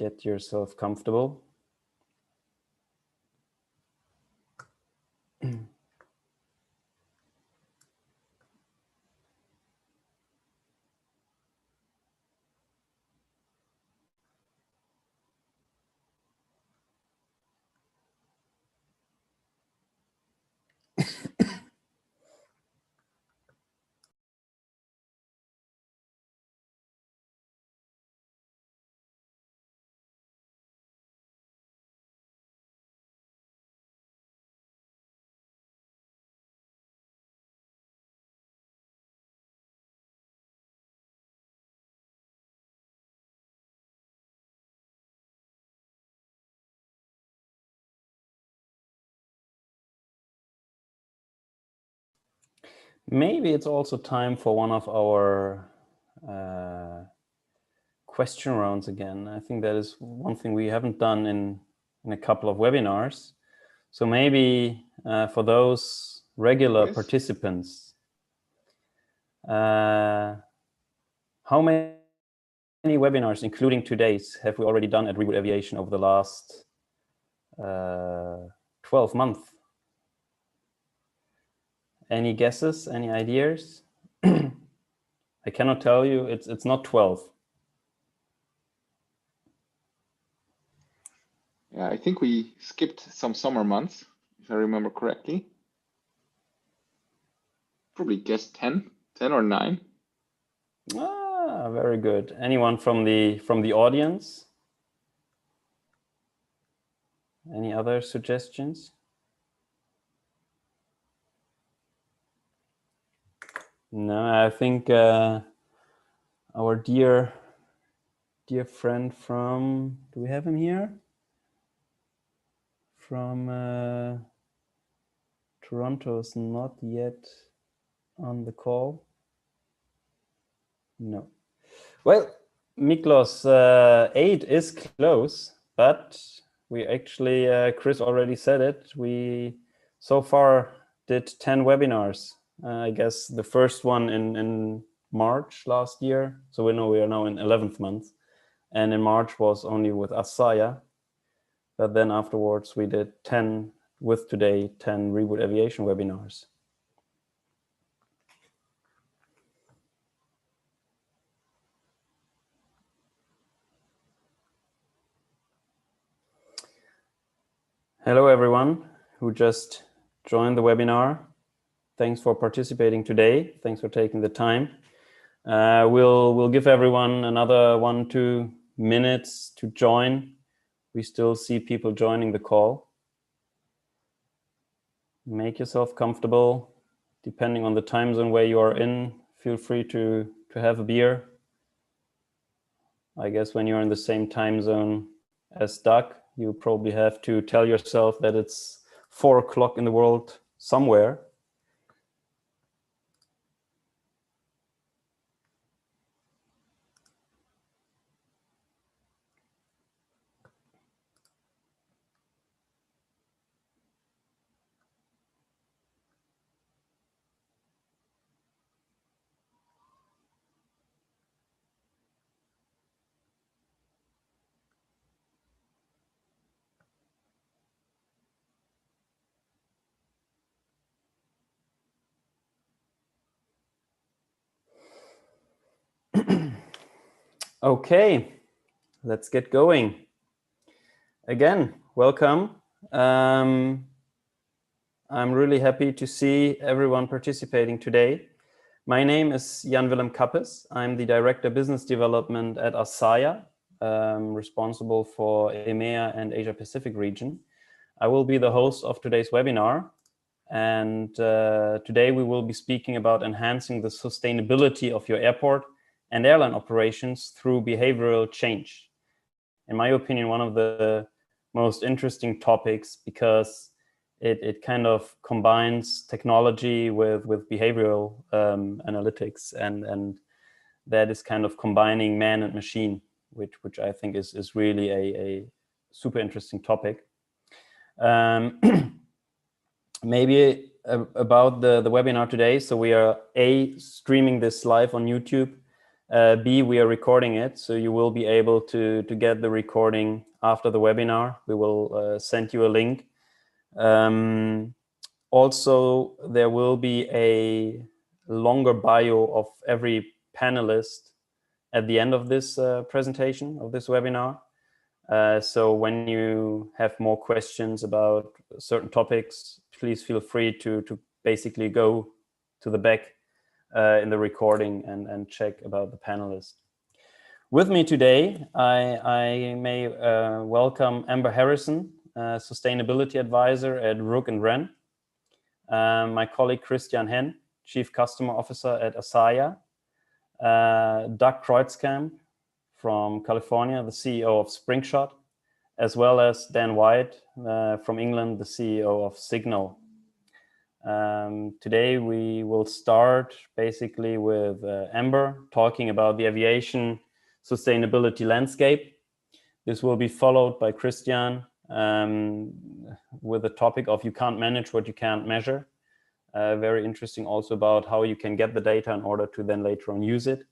get yourself comfortable. Maybe it's also time for one of our question rounds again. I think that is one thing we haven't done in a couple of webinars. So maybe for those regular participants, how many webinars, including today's, have we already done at Reboot Aviation over the last 12 months? Any guesses, any ideas? I cannot tell you, it's not 12. Yeah, I think we skipped some summer months, if I remember correctly. Probably guess 10 or 9. Ah, very good. Anyone from the audience? Any other suggestions? No, I think our dear friend from, do we have him here? From Toronto is not yet on the call. No. Well, Miklos, 8 is close, but we actually, Chris already said it, we so far did 10 webinars. I guess the first one in March last year. So we know we are now in 11th month. And in March was only with Asaya. But then afterwards we did 10, with today, 10 Reboot Aviation webinars. Hello everyone who just joined the webinar. Thanks for participating today. Thanks for taking the time. We'll give everyone another 1-2 minutes to join. We still see people joining the call. Make yourself comfortable. Depending on the time zone where you are in, feel free to have a beer. I guess when you're in the same time zone as Doug, you probably have to tell yourself that it's 4 o'clock in the world somewhere. Okay, let's get going. Again, welcome. I'm really happy to see everyone participating today. My name is Jan-Willem Kappes. I'm the Director Business Development at Asaya, responsible for EMEA and Asia Pacific region. I will be the host of today's webinar. And today we will be speaking about enhancing the sustainability of your airport and airline operations through behavioral change. In my opinion, one of the most interesting topics, because it kind of combines technology with behavioral analytics, and that is kind of combining man and machine, which I think is really a super interesting topic. Maybe about the webinar today. So we are streaming this live on YouTube. B, we are recording it, so you will be able to get the recording after the webinar. We will send you a link. Also, there will be a longer bio of every panelist at the end of this presentation, of this webinar. So when you have more questions about certain topics, please feel free to basically go to the back in the recording and check about the panelists. With me today, I may welcome Amber Harrison, Sustainability Advisor at Rook and Wren, my colleague Christian Henn, Chief Customer Officer at Asaya, Doug Kreutzkamp from California, the CEO of Springshot, as well as Dan White from England, the CEO of Signal. Today we will start basically with Amber talking about the aviation sustainability landscape. This will be followed by Christian with the topic of you can't manage what you can't measure. Very interesting also about how you can get the data in order to then later on use it.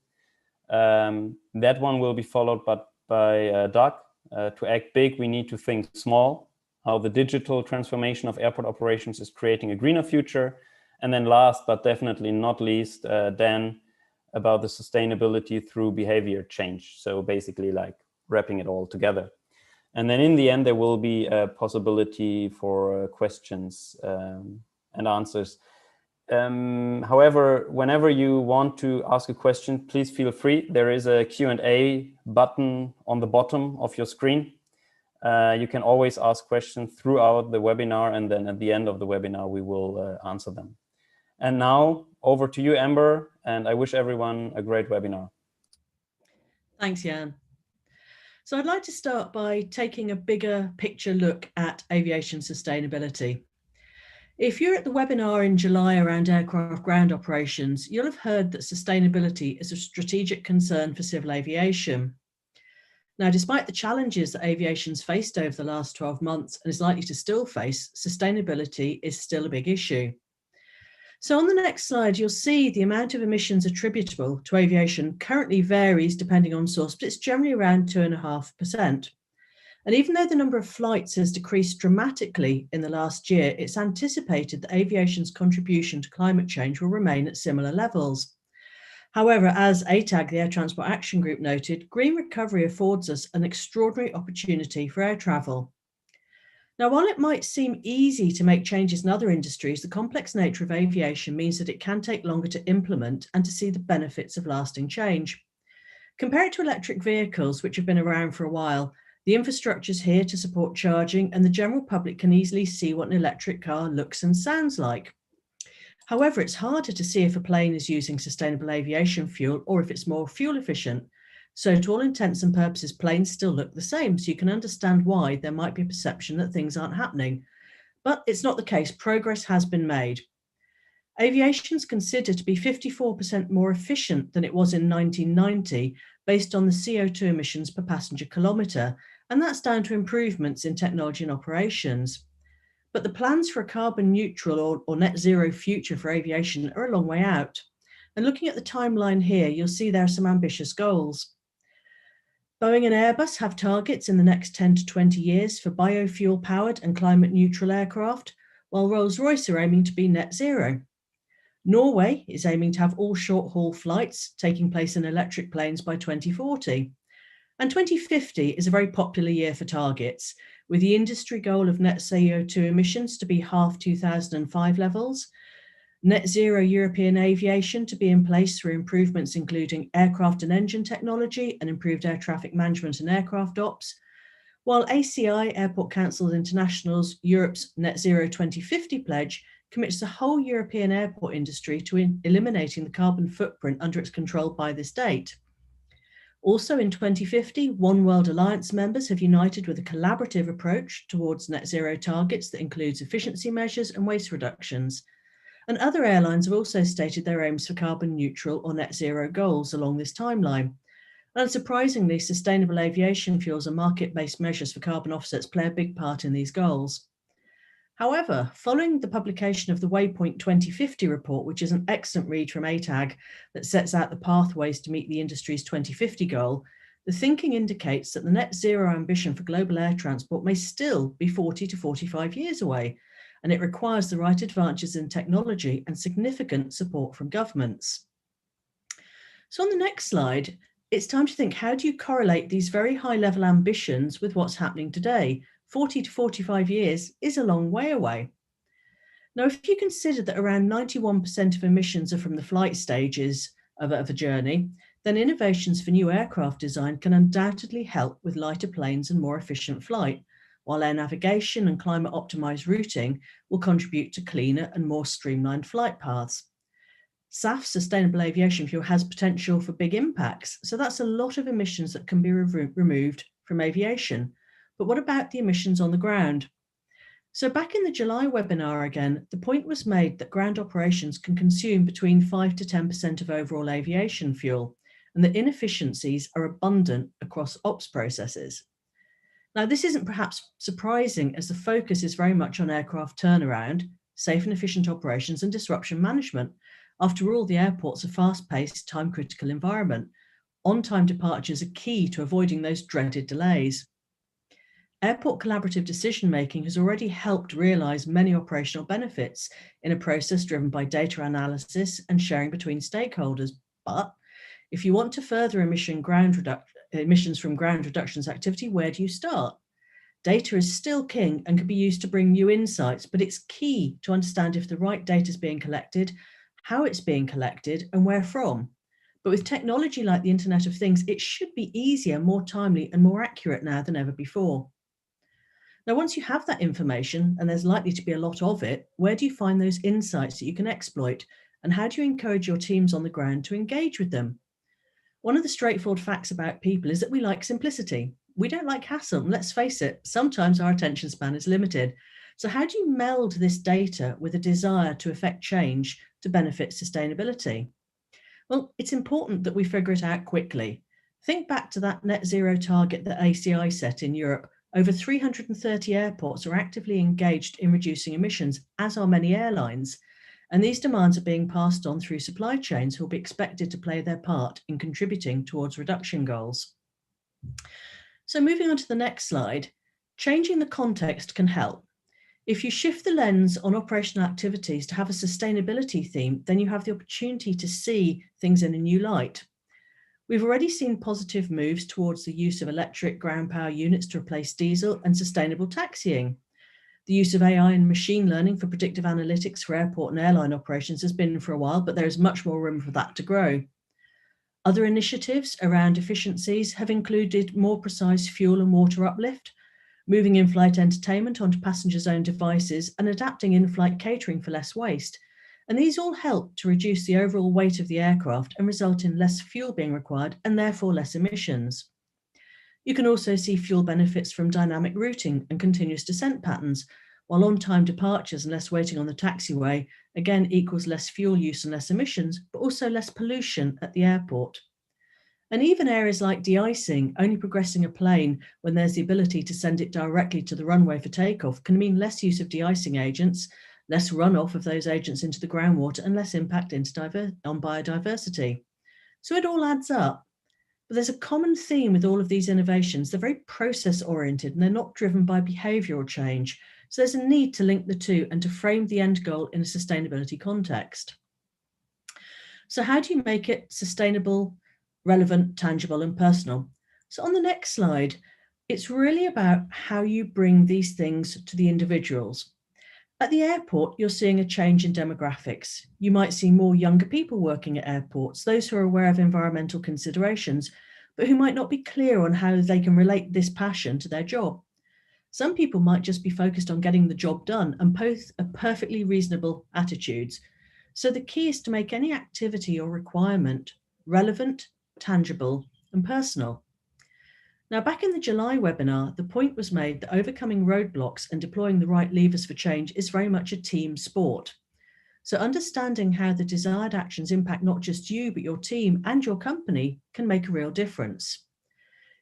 That one will be followed by Doug. To act big, we need to think small, how the digital transformation of airport operations is creating a greener future. And then last, but definitely not least, Dan, about the sustainability through behavior change. So basically like wrapping it all together. And then in the end, there will be a possibility for questions and answers. However, whenever you want to ask a question, please feel free. There is a Q&A button on the bottom of your screen. You can always ask questions throughout the webinar, and then at the end of the webinar, we will answer them. And now over to you, Amber, and I wish everyone a great webinar. Thanks, Jan. So I'd like to start by taking a bigger picture look at aviation sustainability. If you're at the webinar in July around aircraft ground operations, you'll have heard that sustainability is a strategic concern for civil aviation. Now, despite the challenges that aviation's faced over the last 12 months and is likely to still face, sustainability is still a big issue. So on the next slide, you'll see the amount of emissions attributable to aviation currently varies depending on source, but it's generally around 2.5%. And even though the number of flights has decreased dramatically in the last year, it's anticipated that aviation's contribution to climate change will remain at similar levels. However, as ATAG, the Air Transport Action Group, noted, green recovery affords us an extraordinary opportunity for air travel. Now, while it might seem easy to make changes in other industries, the complex nature of aviation means that it can take longer to implement and to see the benefits of lasting change. Compared to electric vehicles, which have been around for a while, the infrastructure is here to support charging, and the general public can easily see what an electric car looks and sounds like. However, it's harder to see if a plane is using sustainable aviation fuel or if it's more fuel efficient. So to all intents and purposes, planes still look the same. So you can understand why there might be a perception that things aren't happening. But it's not the case. Progress has been made. Aviation is considered to be 54% more efficient than it was in 1990, based on the CO2 emissions per passenger kilometre. And that's down to improvements in technology and operations. But the plans for a carbon neutral or net zero future for aviation are a long way out. And looking at the timeline here, you'll see there are some ambitious goals. Boeing and Airbus have targets in the next 10 to 20 years for biofuel powered and climate neutral aircraft, while Rolls-Royce are aiming to be net zero. Norway is aiming to have all short haul flights taking place in electric planes by 2040. And 2050 is a very popular year for targets, with the industry goal of net CO2 emissions to be half 2005 levels, net zero European aviation to be in place through improvements including aircraft and engine technology and improved air traffic management and aircraft ops, while ACI, Airport Council International's Europe's Net Zero 2050 pledge commits the whole European airport industry to eliminating the carbon footprint under its control by this date. Also in 2050, One World Alliance members have united with a collaborative approach towards net zero targets that includes efficiency measures and waste reductions. And other airlines have also stated their aims for carbon neutral or net zero goals along this timeline. Unsurprisingly, sustainable aviation fuels and market-based measures for carbon offsets play a big part in these goals. However, following the publication of the Waypoint 2050 report, which is an excellent read from ATAG that sets out the pathways to meet the industry's 2050 goal, the thinking indicates that the net zero ambition for global air transport may still be 40 to 45 years away, and it requires the right advances in technology and significant support from governments. So on the next slide, it's time to think, how do you correlate these very high level ambitions with what's happening today? 40 to 45 years is a long way away. Now, if you consider that around 91% of emissions are from the flight stages of a journey, then innovations for new aircraft design can undoubtedly help with lighter planes and more efficient flight, while air navigation and climate optimized routing will contribute to cleaner and more streamlined flight paths. SAF, sustainable aviation fuel, has potential for big impacts. So that's a lot of emissions that can be removed from aviation. But what about the emissions on the ground? So back in the July webinar again, the point was made that ground operations can consume between 5 to 10% of overall aviation fuel, and that inefficiencies are abundant across ops processes. Now, this isn't perhaps surprising, as the focus is very much on aircraft turnaround, safe and efficient operations, and disruption management. After all, the airport's a fast-paced, time-critical environment. On-time departures are key to avoiding those dreaded delays. Airport collaborative decision-making has already helped realise many operational benefits in a process driven by data analysis and sharing between stakeholders. But if you want to further emissions from ground reductions activity, where do you start? Data is still king and can be used to bring new insights, but it's key to understand if the right data is being collected, how it's being collected, and where from. But with technology like the Internet of Things, it should be easier, more timely, and more accurate now than ever before. Now, once you have that information, and there's likely to be a lot of it, where do you find those insights that you can exploit? And how do you encourage your teams on the ground to engage with them? One of the straightforward facts about people is that we like simplicity. We don't like hassle. Let's face it, sometimes our attention span is limited. So how do you meld this data with a desire to effect change to benefit sustainability? Well, it's important that we figure it out quickly. Think back to that net zero target that ACI set in Europe. Over 330 airports are actively engaged in reducing emissions, as are many airlines. And these demands are being passed on through supply chains who will be expected to play their part in contributing towards reduction goals. So moving on to the next slide, changing the context can help. If you shift the lens on operational activities to have a sustainability theme, then you have the opportunity to see things in a new light. We've already seen positive moves towards the use of electric ground power units to replace diesel and sustainable taxiing. The use of AI and machine learning for predictive analytics for airport and airline operations has been for a while, but there is much more room for that to grow. Other initiatives around efficiencies have included more precise fuel and water uplift, moving in-flight entertainment onto passengers' own devices, and adapting in-flight catering for less waste. And these all help to reduce the overall weight of the aircraft and result in less fuel being required and therefore less emissions. You can also see fuel benefits from dynamic routing and continuous descent patterns, while on-time departures and less waiting on the taxiway again equals less fuel use and less emissions, but also less pollution at the airport. And even areas like de-icing, only progressing a plane when there's the ability to send it directly to the runway for takeoff, can mean less use of de-icing agents, less runoff of those agents into the groundwater, and less impact on biodiversity. So it all adds up. But there's a common theme with all of these innovations. They're very process-oriented and they're not driven by behavioural change. So there's a need to link the two and to frame the end goal in a sustainability context. So how do you make it sustainable, relevant, tangible, and personal? So on the next slide, it's really about how you bring these things to the individuals. At the airport, you're seeing a change in demographics. You might see more younger people working at airports, those who are aware of environmental considerations, but who might not be clear on how they can relate this passion to their job. Some people might just be focused on getting the job done, and both are perfectly reasonable attitudes. So the key is to make any activity or requirement relevant, tangible, and personal. Now, back in the July webinar, the point was made that overcoming roadblocks and deploying the right levers for change is very much a team sport. So understanding how the desired actions impact not just you, but your team and your company can make a real difference.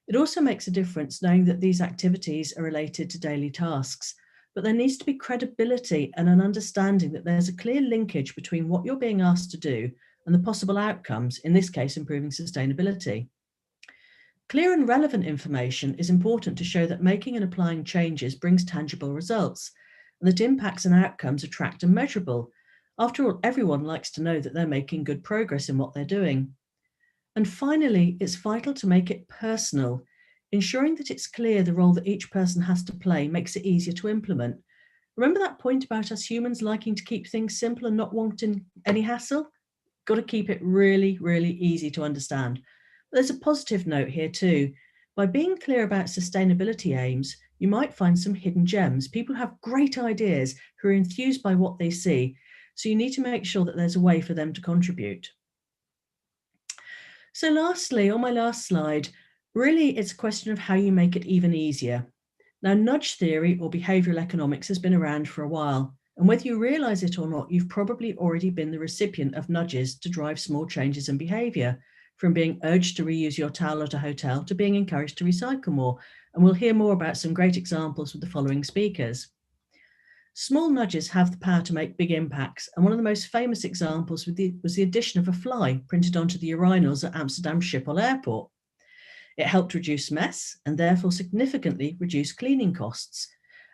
It also makes a difference knowing that these activities are related to daily tasks, but there needs to be credibility and an understanding that there's a clear linkage between what you're being asked to do and the possible outcomes, in this case, improving sustainability. Clear and relevant information is important to show that making and applying changes brings tangible results, and that impacts and outcomes are tracked and measurable. After all, everyone likes to know that they're making good progress in what they're doing. And finally, it's vital to make it personal. Ensuring that it's clear the role that each person has to play makes it easier to implement. Remember that point about us humans liking to keep things simple and not wanting any hassle? Got to keep it really, really easy to understand. But there's a positive note here too. By being clear about sustainability aims, you might find some hidden gems. People have great ideas who are enthused by what they see, so you need to make sure that there's a way for them to contribute. So lastly, on my last slide, really it's a question of how you make it even easier. Now, nudge theory or behavioral economics has been around for a while, and whether you realize it or not, you've probably already been the recipient of nudges to drive small changes in behavior, from being urged to reuse your towel at a hotel to being encouraged to recycle more. And we'll hear more about some great examples with the following speakers. Small nudges have the power to make big impacts, and one of the most famous examples was the addition of a fly printed onto the urinals at Amsterdam Schiphol Airport. It helped reduce mess and therefore significantly reduce cleaning costs.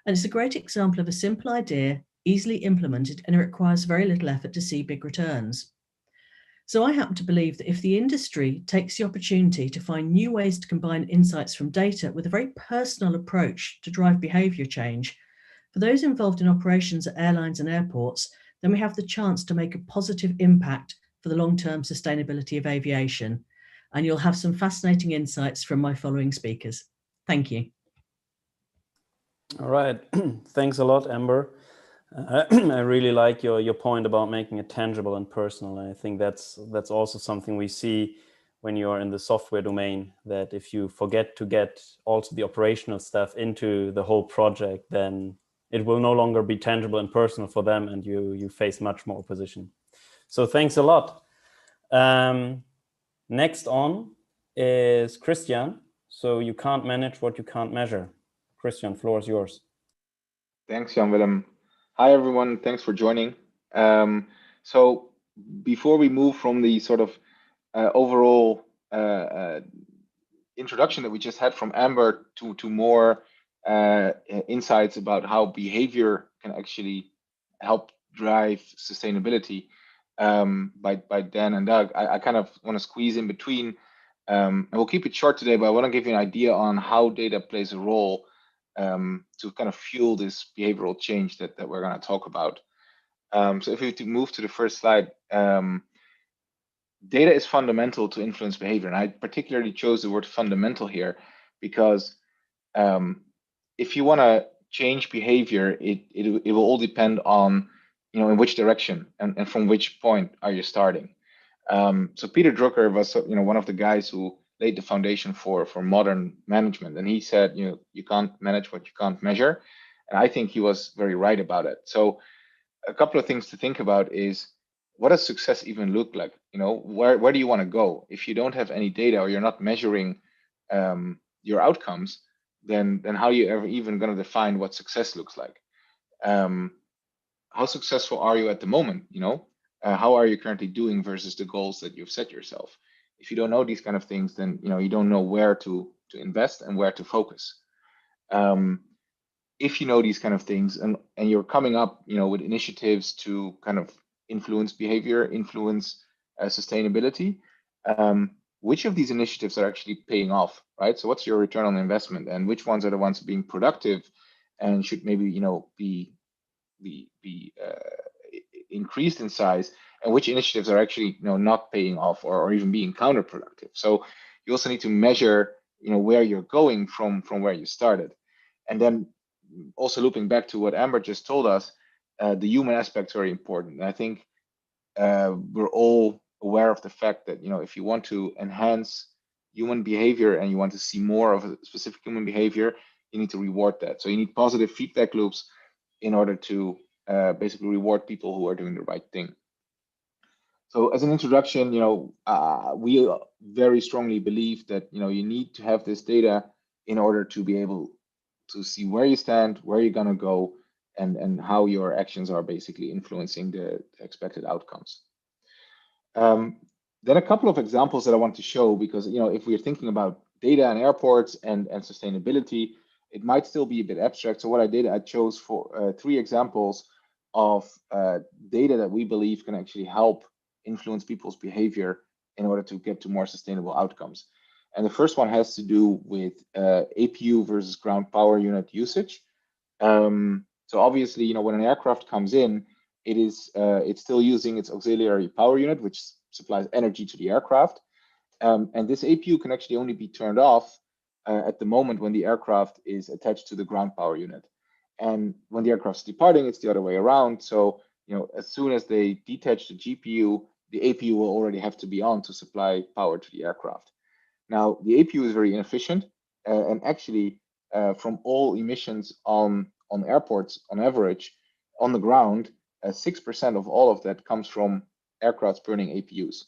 And it's a great example of a simple idea, easily implemented, and it requires very little effort to see big returns. So I happen to believe that if the industry takes the opportunity to find new ways to combine insights from data with a very personal approach to drive behaviour change, for those involved in operations at airlines and airports, then we have the chance to make a positive impact for the long-term sustainability of aviation. And you'll have some fascinating insights from my following speakers. Thank you. All right, thanks a lot, Amber. I really like your point about making it tangible and personal. And I think that's also something we see when you're in the software domain, that if you forget to get also the operational stuff into the whole project, then it will no longer be tangible and personal for them, and you face much more opposition. So thanks a lot. Next on is Christian. So you can't manage what you can't measure. Christian, floor is yours. Thanks, Jan-Willem. Hi, everyone. Thanks for joining. So before we move from the sort of overall introduction that we just had from Amber to more insights about how behavior can actually help drive sustainability by Dan and Doug, I kind of want to squeeze in between, and we'll keep it short today, but I want to give you an idea on how data plays a role to kind of fuel this behavioral change that we're going to talk about. So if we move to the first slide, data is fundamental to influence behavior. And I particularly chose the word fundamental here because if you want to change behavior, it will all depend on, in which direction and from which point are you starting. So Peter Drucker was, one of the guys who laid the foundation for modern management. And he said, you can't manage what you can't measure. And I think he was very right about it. So a couple of things to think about is, what does success even look like? Where do you want to go? If you don't have any data or you're not measuring your outcomes, then how are you ever even going to define what success looks like? How successful are you at the moment? How are you currently doing versus the goals that you've set yourself? If you don't know these kind of things, then you don't know where to invest and where to focus. If you know these kind of things and you're coming up with initiatives to kind of influence behavior, influence sustainability, which of these initiatives are actually paying off, right? So what's your return on investment, and which ones are the ones being productive and should maybe be increased in size, and which initiatives are actually not paying off or even being counterproductive? So you also need to measure where you're going from where you started. And then also looping back to what Amber just told us, the human aspect is very important. And I think we're all aware of the fact that if you want to enhance human behavior and you want to see more of a specific human behavior, you need to reward that. So you need positive feedback loops in order to basically reward people who are doing the right thing. So as an introduction, we very strongly believe that you need to have this data in order to be able to see where you stand, where you're going to go, and how your actions are basically influencing the expected outcomes. Then a couple of examples that I want to show, because if we're thinking about data and airports and sustainability, it might still be a bit abstract. So what I did, I chose for 3 examples of data that we believe can actually help influence people's behavior in order to get to more sustainable outcomes. And the first one has to do with APU versus ground power unit usage. So obviously, when an aircraft comes in, it's still using its auxiliary power unit, which supplies energy to the aircraft. And this APU can actually only be turned off at the moment when the aircraft is attached to the ground power unit. And when the aircraft is departing, it's the other way around. So, as soon as they detach the GPU, the APU will already have to be on to supply power to the aircraft. Now, the APU is very inefficient, and actually, from all emissions on airports, on average, on the ground, 6% of all of that comes from aircrafts burning APUs.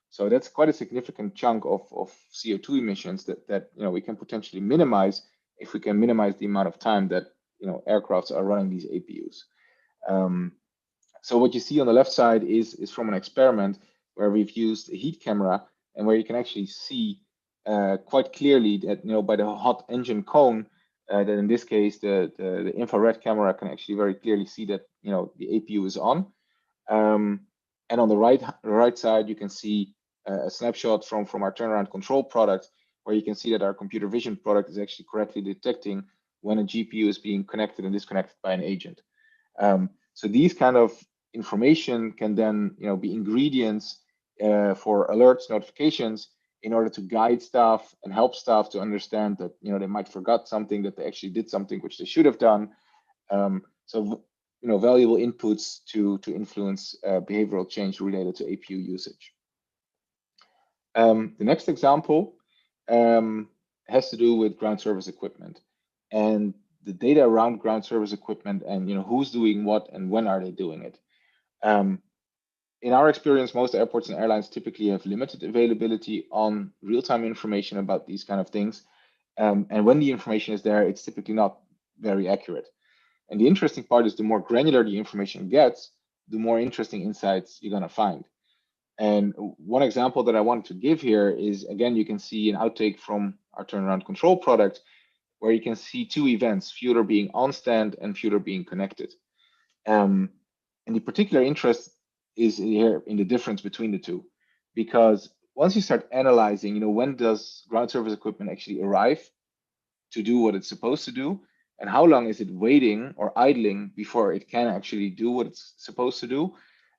So that's quite a significant chunk of CO2 emissions that we can potentially minimize if we can minimize the amount of time that aircrafts are running these APUs. So what you see on the left side is from an experiment where we've used a heat camera, and where you can actually see quite clearly that by the hot engine cone, that in this case the infrared camera can actually very clearly see that the APU is on. And on the right side, you can see a snapshot from our turnaround control product, where you can see that our computer vision product is actually correctly detecting when a GPU is being connected and disconnected by an agent. So these kind of information can then be ingredients for alerts, notifications, in order to guide staff and help staff to understand that they might forgot something, that they actually did something which they should have done. So valuable inputs to influence behavioral change related to APU usage. The next example has to do with ground service equipment and the data around ground service equipment, and who's doing what and when are they doing it. In our experience, most airports and airlines typically have limited availability on real-time information about these kind of things. And when the information is there, it's typically not very accurate. And the interesting part is the more granular the information gets, the more interesting insights you're going to find. And one example that I wanted to give here is, again, you can see an outtake from our turnaround control product, where you can see 2 events, fueler being on stand and fueler being connected. And the particular interest is here in the difference between the two, because once you start analyzing, when does ground service equipment actually arrive to do what it's supposed to do, and how long is it waiting or idling before it can actually do what it's supposed to do,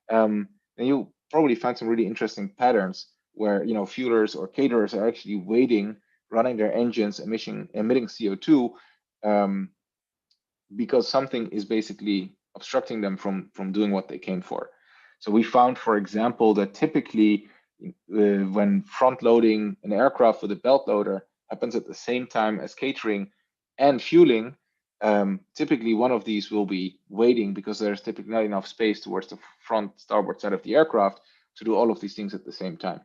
then you probably find some really interesting patterns where fuelers or caterers are actually waiting, running their engines, emitting CO2, because something is basically obstructing them from doing what they came for. So we found, for example, that typically when front loading an aircraft with a belt loader happens at the same time as catering and fueling, typically one of these will be waiting, because there's typically not enough space towards the front starboard side of the aircraft to do all of these things at the same time.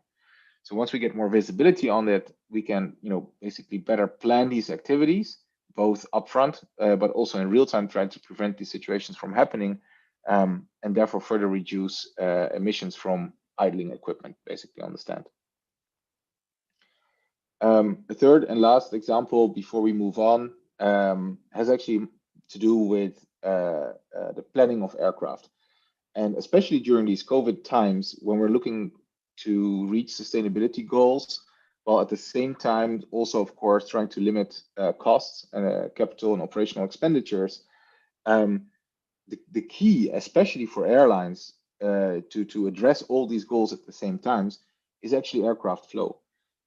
So once we get more visibility on it, we can basically better plan these activities, both upfront, but also in real time, trying to prevent these situations from happening, and therefore further reduce emissions from idling equipment, basically on the stand. The third and last example before we move on has actually to do with the planning of aircraft. And especially during these COVID times, when we're looking to reach sustainability goals, while at the same time also, of course, trying to limit costs and capital and operational expenditures, the key, especially for airlines, to address all these goals at the same time, is actually aircraft flow.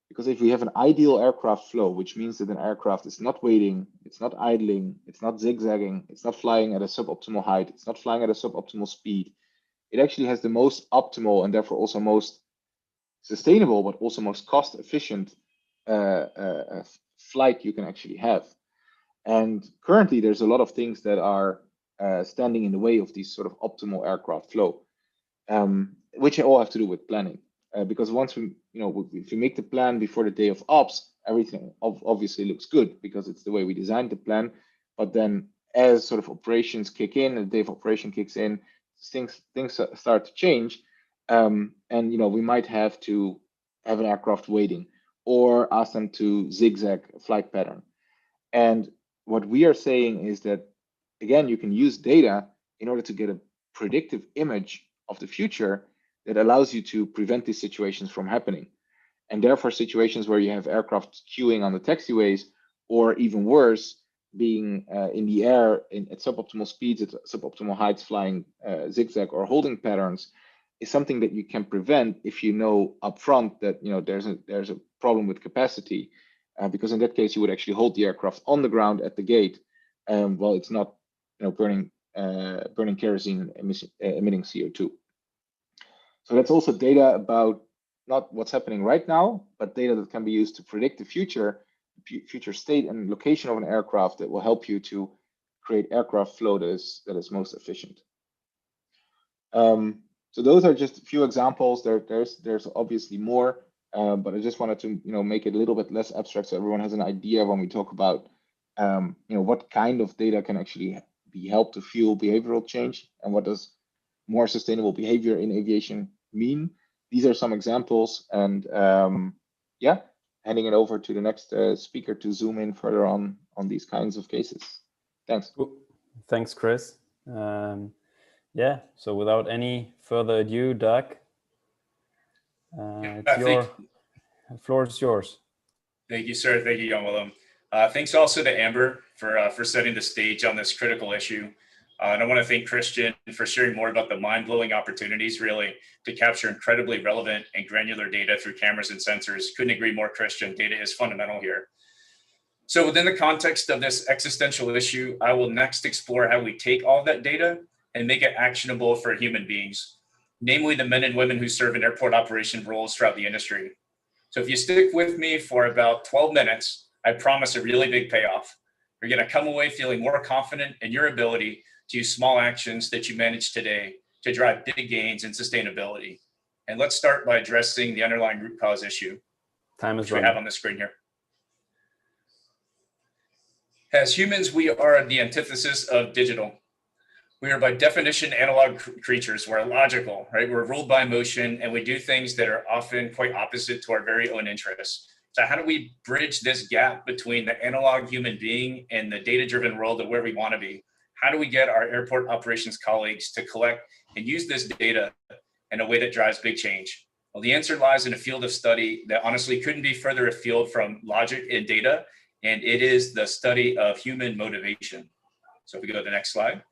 Because if we have an ideal aircraft flow, which means that an aircraft is not waiting, it's not idling, it's not zigzagging, it's not flying at a suboptimal height, it's not flying at a suboptimal speed, it actually has the most optimal and therefore also most sustainable, but also most cost efficient flight you can actually have. And currently there's a lot of things that are standing in the way of these sort of optimal aircraft flow, which all have to do with planning. Because once we, if we make the plan before the day of ops, everything obviously looks good because it's the way we designed the plan. But then as sort of operations kick in, and the day of operation kicks in, things start to change, and we might have to have an aircraft waiting or ask them to zigzag a flight pattern. And what we are saying is that, again, you can use data in order to get a predictive image of the future that allows you to prevent these situations from happening. And therefore, situations where you have aircraft queuing on the taxiways, or even worse, being in the air at suboptimal speeds, at suboptimal heights, flying zigzag or holding patterns, is something that you can prevent if you know upfront that there's a problem with capacity, because in that case you would actually hold the aircraft on the ground at the gate while it's not burning kerosene, emitting CO2. So that's also data about not what's happening right now, but data that can be used to predict the future state and location of an aircraft that will help you to create aircraft flow that is most efficient. So those are just a few examples. There's obviously more, but I just wanted to make it a little bit less abstract so everyone has an idea when we talk about what kind of data can actually be helped to fuel behavioral change, and what does more sustainable behavior in aviation mean. These are some examples, and yeah, handing it over to the next speaker to zoom in further on these kinds of cases. Thanks. Thanks, Chris. Yeah, so without any further ado, Doug, the floor is yours. Thank you, sir. Thank you, Jan Willem. Thanks also to Amber for setting the stage on this critical issue. And I want to thank Christian for sharing more about the mind-blowing opportunities really to capture incredibly relevant and granular data through cameras and sensors. Couldn't agree more, Christian. Data is fundamental here. So within the context of this existential issue, I will next explore how we take all that data and make it actionable for human beings, namely the men and women who serve in airport operation roles throughout the industry. So if you stick with me for about 12 minutes, I promise a really big payoff. You're going to come away feeling more confident in your ability to use small actions that you manage today to drive big gains in sustainability. And let's start by addressing the underlying root cause issue. Time is running. We have on the screen here. As humans, we are the antithesis of digital. We are by definition analog creatures. We're illogical, right? We're ruled by emotion, and we do things that are often quite opposite to our very own interests. So how do we bridge this gap between the analog human being and the data-driven world of where we want to be? How do we get our airport operations colleagues to collect and use this data in a way that drives big change? Well, the answer lies in a field of study that honestly couldn't be further afield from logic and data, and it is the study of human motivation. So if we go to the next slide.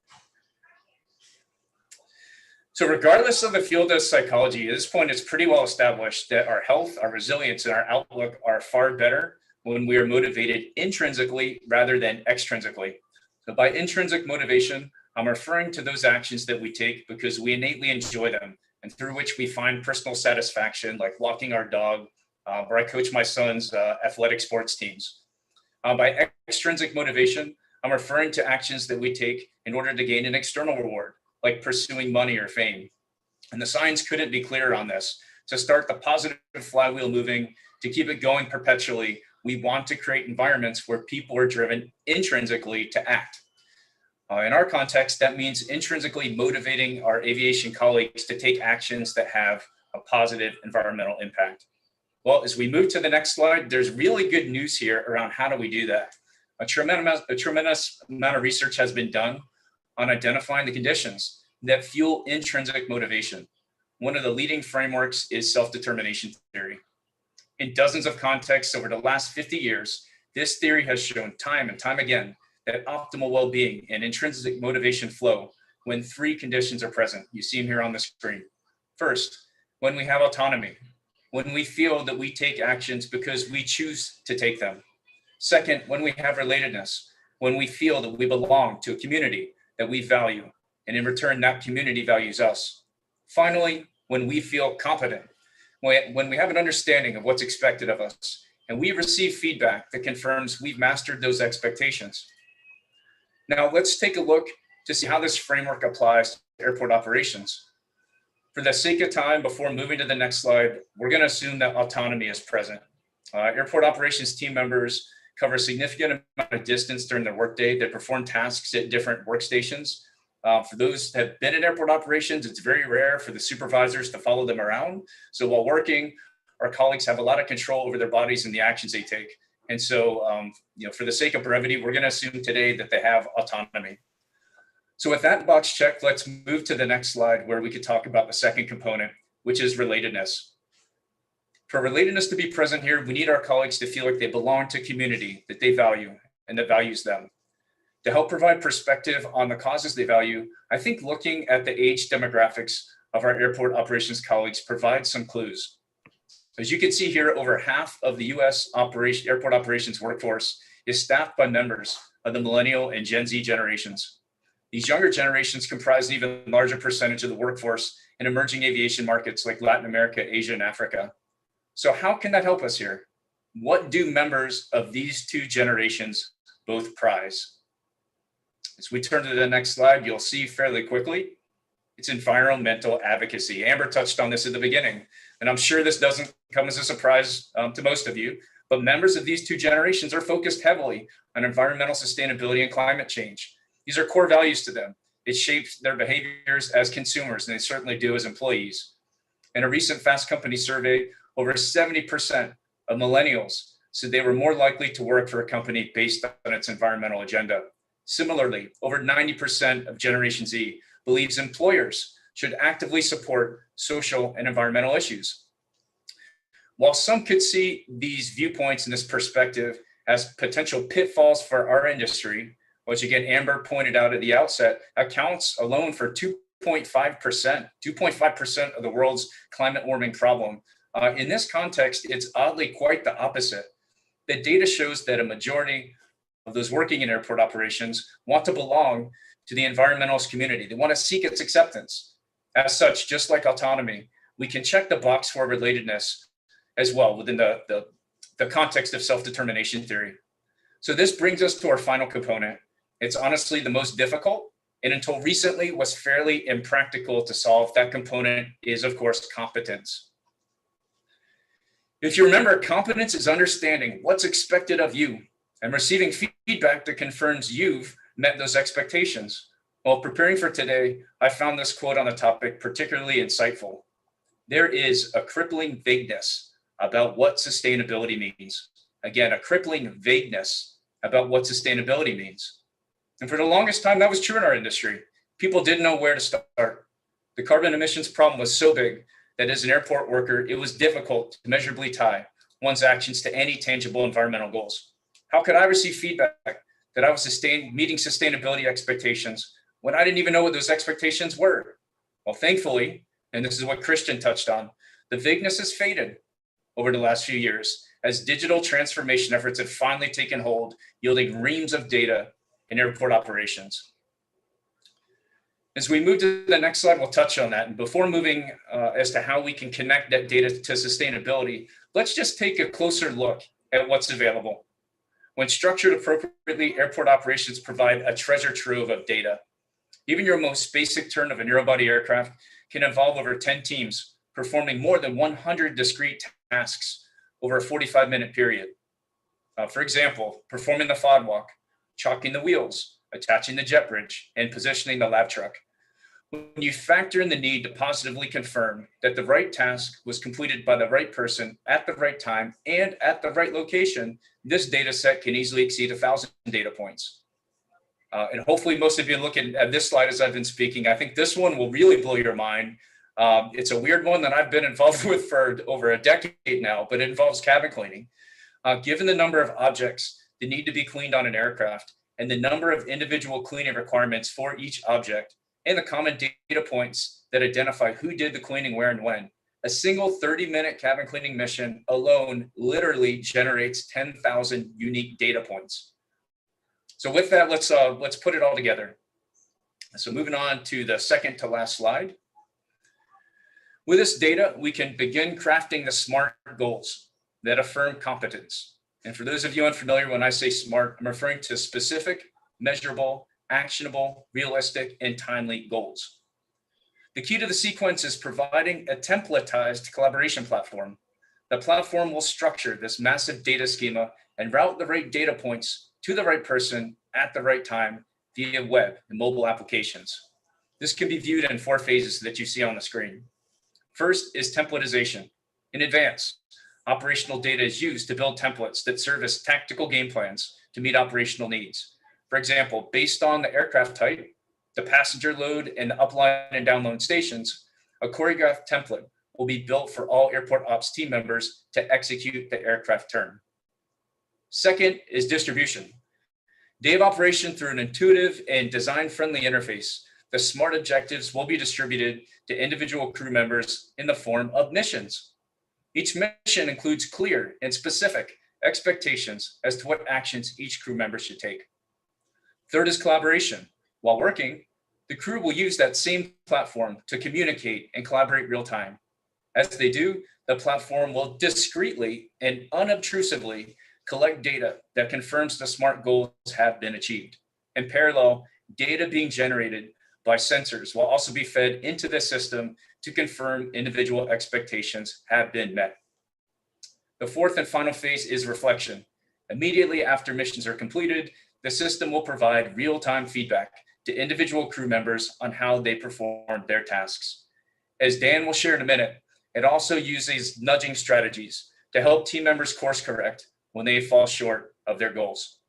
So regardless of the field of psychology, at this point, it's pretty well established that our health, our resilience, and our outlook are far better when we are motivated intrinsically rather than extrinsically. So by intrinsic motivation, I'm referring to those actions that we take because we innately enjoy them and through which we find personal satisfaction, like walking our dog, or I coach my son's athletic sports teams. By extrinsic motivation, I'm referring to actions that we take in order to gain an external reward, like pursuing money or fame. And the science couldn't be clearer on this. To start the positive flywheel moving, to keep it going perpetually, we want to create environments where people are driven intrinsically to act. In our context, that means intrinsically motivating our aviation colleagues to take actions that have a positive environmental impact. Well, as we move to the next slide, there's really good news here around how do we do that. A tremendous amount of research has been done on identifying the conditions that fuel intrinsic motivation. One of the leading frameworks is self-determination theory. In dozens of contexts over the last 50 years, this theory has shown time and time again that optimal well-being and intrinsic motivation flow when three conditions are present. You see them here on the screen. First, when we have autonomy, when we feel that we take actions because we choose to take them. Second, when we have relatedness, when we feel that we belong to a community that we value, and in return, that community values us. Finally, when we feel competent, when we have an understanding of what's expected of us, and we receive feedback that confirms we've mastered those expectations. Now, let's take a look to see how this framework applies to airport operations. For the sake of time, before moving to the next slide, we're going to assume that autonomy is present. Airport operations team members cover a significant amount of distance during their workday. They perform tasks at different workstations. For those that have been in airport operations, it's very rare for the supervisors to follow them around. So while working, our colleagues have a lot of control over their bodies and the actions they take. And so, for the sake of brevity, we're going to assume today that they have autonomy. So with that box checked, let's move to the next slide where we could talk about the second component, which is relatedness. For relatedness to be present here, we need our colleagues to feel like they belong to a community that they value and that values them. To help provide perspective on the causes they value, I think looking at the age demographics of our airport operations colleagues provides some clues. As you can see here, over half of the US airport operations workforce is staffed by members of the millennial and Gen Z generations. These younger generations comprise an even larger percentage of the workforce in emerging aviation markets like Latin America, Asia, and Africa. So how can that help us here? What do members of these two generations both prize? As we turn to the next slide, you'll see fairly quickly, it's environmental advocacy. Amber touched on this at the beginning, and I'm sure this doesn't come as a surprise to most of you, but members of these two generations are focused heavily on environmental sustainability and climate change. These are core values to them. It shapes their behaviors as consumers, and they certainly do as employees. In a recent Fast Company survey, over 70% of millennials said they were more likely to work for a company based on its environmental agenda. Similarly, over 90% of Generation Z believes employers should actively support social and environmental issues. While some could see these viewpoints and this perspective as potential pitfalls for our industry, which again, Amber pointed out at the outset, accounts alone for 2.5% of the world's climate warming problem. In this context, it's oddly quite the opposite. The data shows that a majority of those working in airport operations want to belong to the environmentalist community. They want to seek its acceptance. As such, just like autonomy, we can check the box for relatedness as well within the context of self-determination theory. So this brings us to our final component. It's honestly the most difficult, and until recently was fairly impractical to solve. That component is, of course, competence. If you remember, competence is understanding what's expected of you and receiving feedback that confirms you've met those expectations. While preparing for today, I found this quote on the topic particularly insightful. There is a crippling vagueness about what sustainability means. Again, a crippling vagueness about what sustainability means. And for the longest time, that was true in our industry. People didn't know where to start. The carbon emissions problem was so big that as an airport worker, it was difficult to measurably tie one's actions to any tangible environmental goals. How could I receive feedback that I was meeting sustainability expectations when I didn't even know what those expectations were? Well, thankfully, and this is what Christian touched on, the vagueness has faded over the last few years as digital transformation efforts have finally taken hold, yielding reams of data in airport operations. As we move to the next slide, we'll touch on that. And before moving as to how we can connect that data to sustainability, let's just take a closer look at what's available. When structured appropriately, airport operations provide a treasure trove of data. Even your most basic turn of a narrow-body aircraft can involve over 10 teams performing more than 100 discrete tasks over a 45-minute period. For example, performing the FOD walk, chalking the wheels, attaching the jet bridge, and positioning the lab truck. When you factor in the need to positively confirm that the right task was completed by the right person at the right time and at the right location, this data set can easily exceed 1,000 data points. And hopefully most of you looking at this slide as I've been speaking, I think this one will really blow your mind. It's a weird one that I've been involved with for over a decade now, but it involves cabin cleaning. Given the number of objects that need to be cleaned on an aircraft and the number of individual cleaning requirements for each object, and the common data points that identify who did the cleaning, where, and when, a single 30-minute cabin cleaning mission alone literally generates 10,000 unique data points. So with that, let's put it all together. So moving on to the second to last slide. With this data, we can begin crafting the SMART goals that affirm competence. And for those of you unfamiliar, when I say SMART, I'm referring to specific, measurable, actionable, realistic, and timely goals. The key to the sequence is providing a templatized collaboration platform. The platform will structure this massive data schema and route the right data points to the right person at the right time via web and mobile applications. This can be viewed in 4 phases that you see on the screen. First is templatization. In advance, operational data is used to build templates that serve as tactical game plans to meet operational needs. For example, based on the aircraft type, the passenger load, and the upline and download stations, a choreographed template will be built for all airport ops team members to execute the aircraft turn. Second is distribution. Day of operation through an intuitive and design-friendly interface, the SMART objectives will be distributed to individual crew members in the form of missions. Each mission includes clear and specific expectations as to what actions each crew member should take. Third is collaboration. While working, the crew will use that same platform to communicate and collaborate real time. As they do, the platform will discreetly and unobtrusively collect data that confirms the SMART goals have been achieved. In parallel, data being generated by sensors will also be fed into the system to confirm individual expectations have been met. The fourth and final phase is reflection. Immediately after missions are completed, the system will provide real-time feedback to individual crew members on how they performed their tasks. As Dan will share in a minute, it also uses nudging strategies to help team members course correct when they fall short of their goals.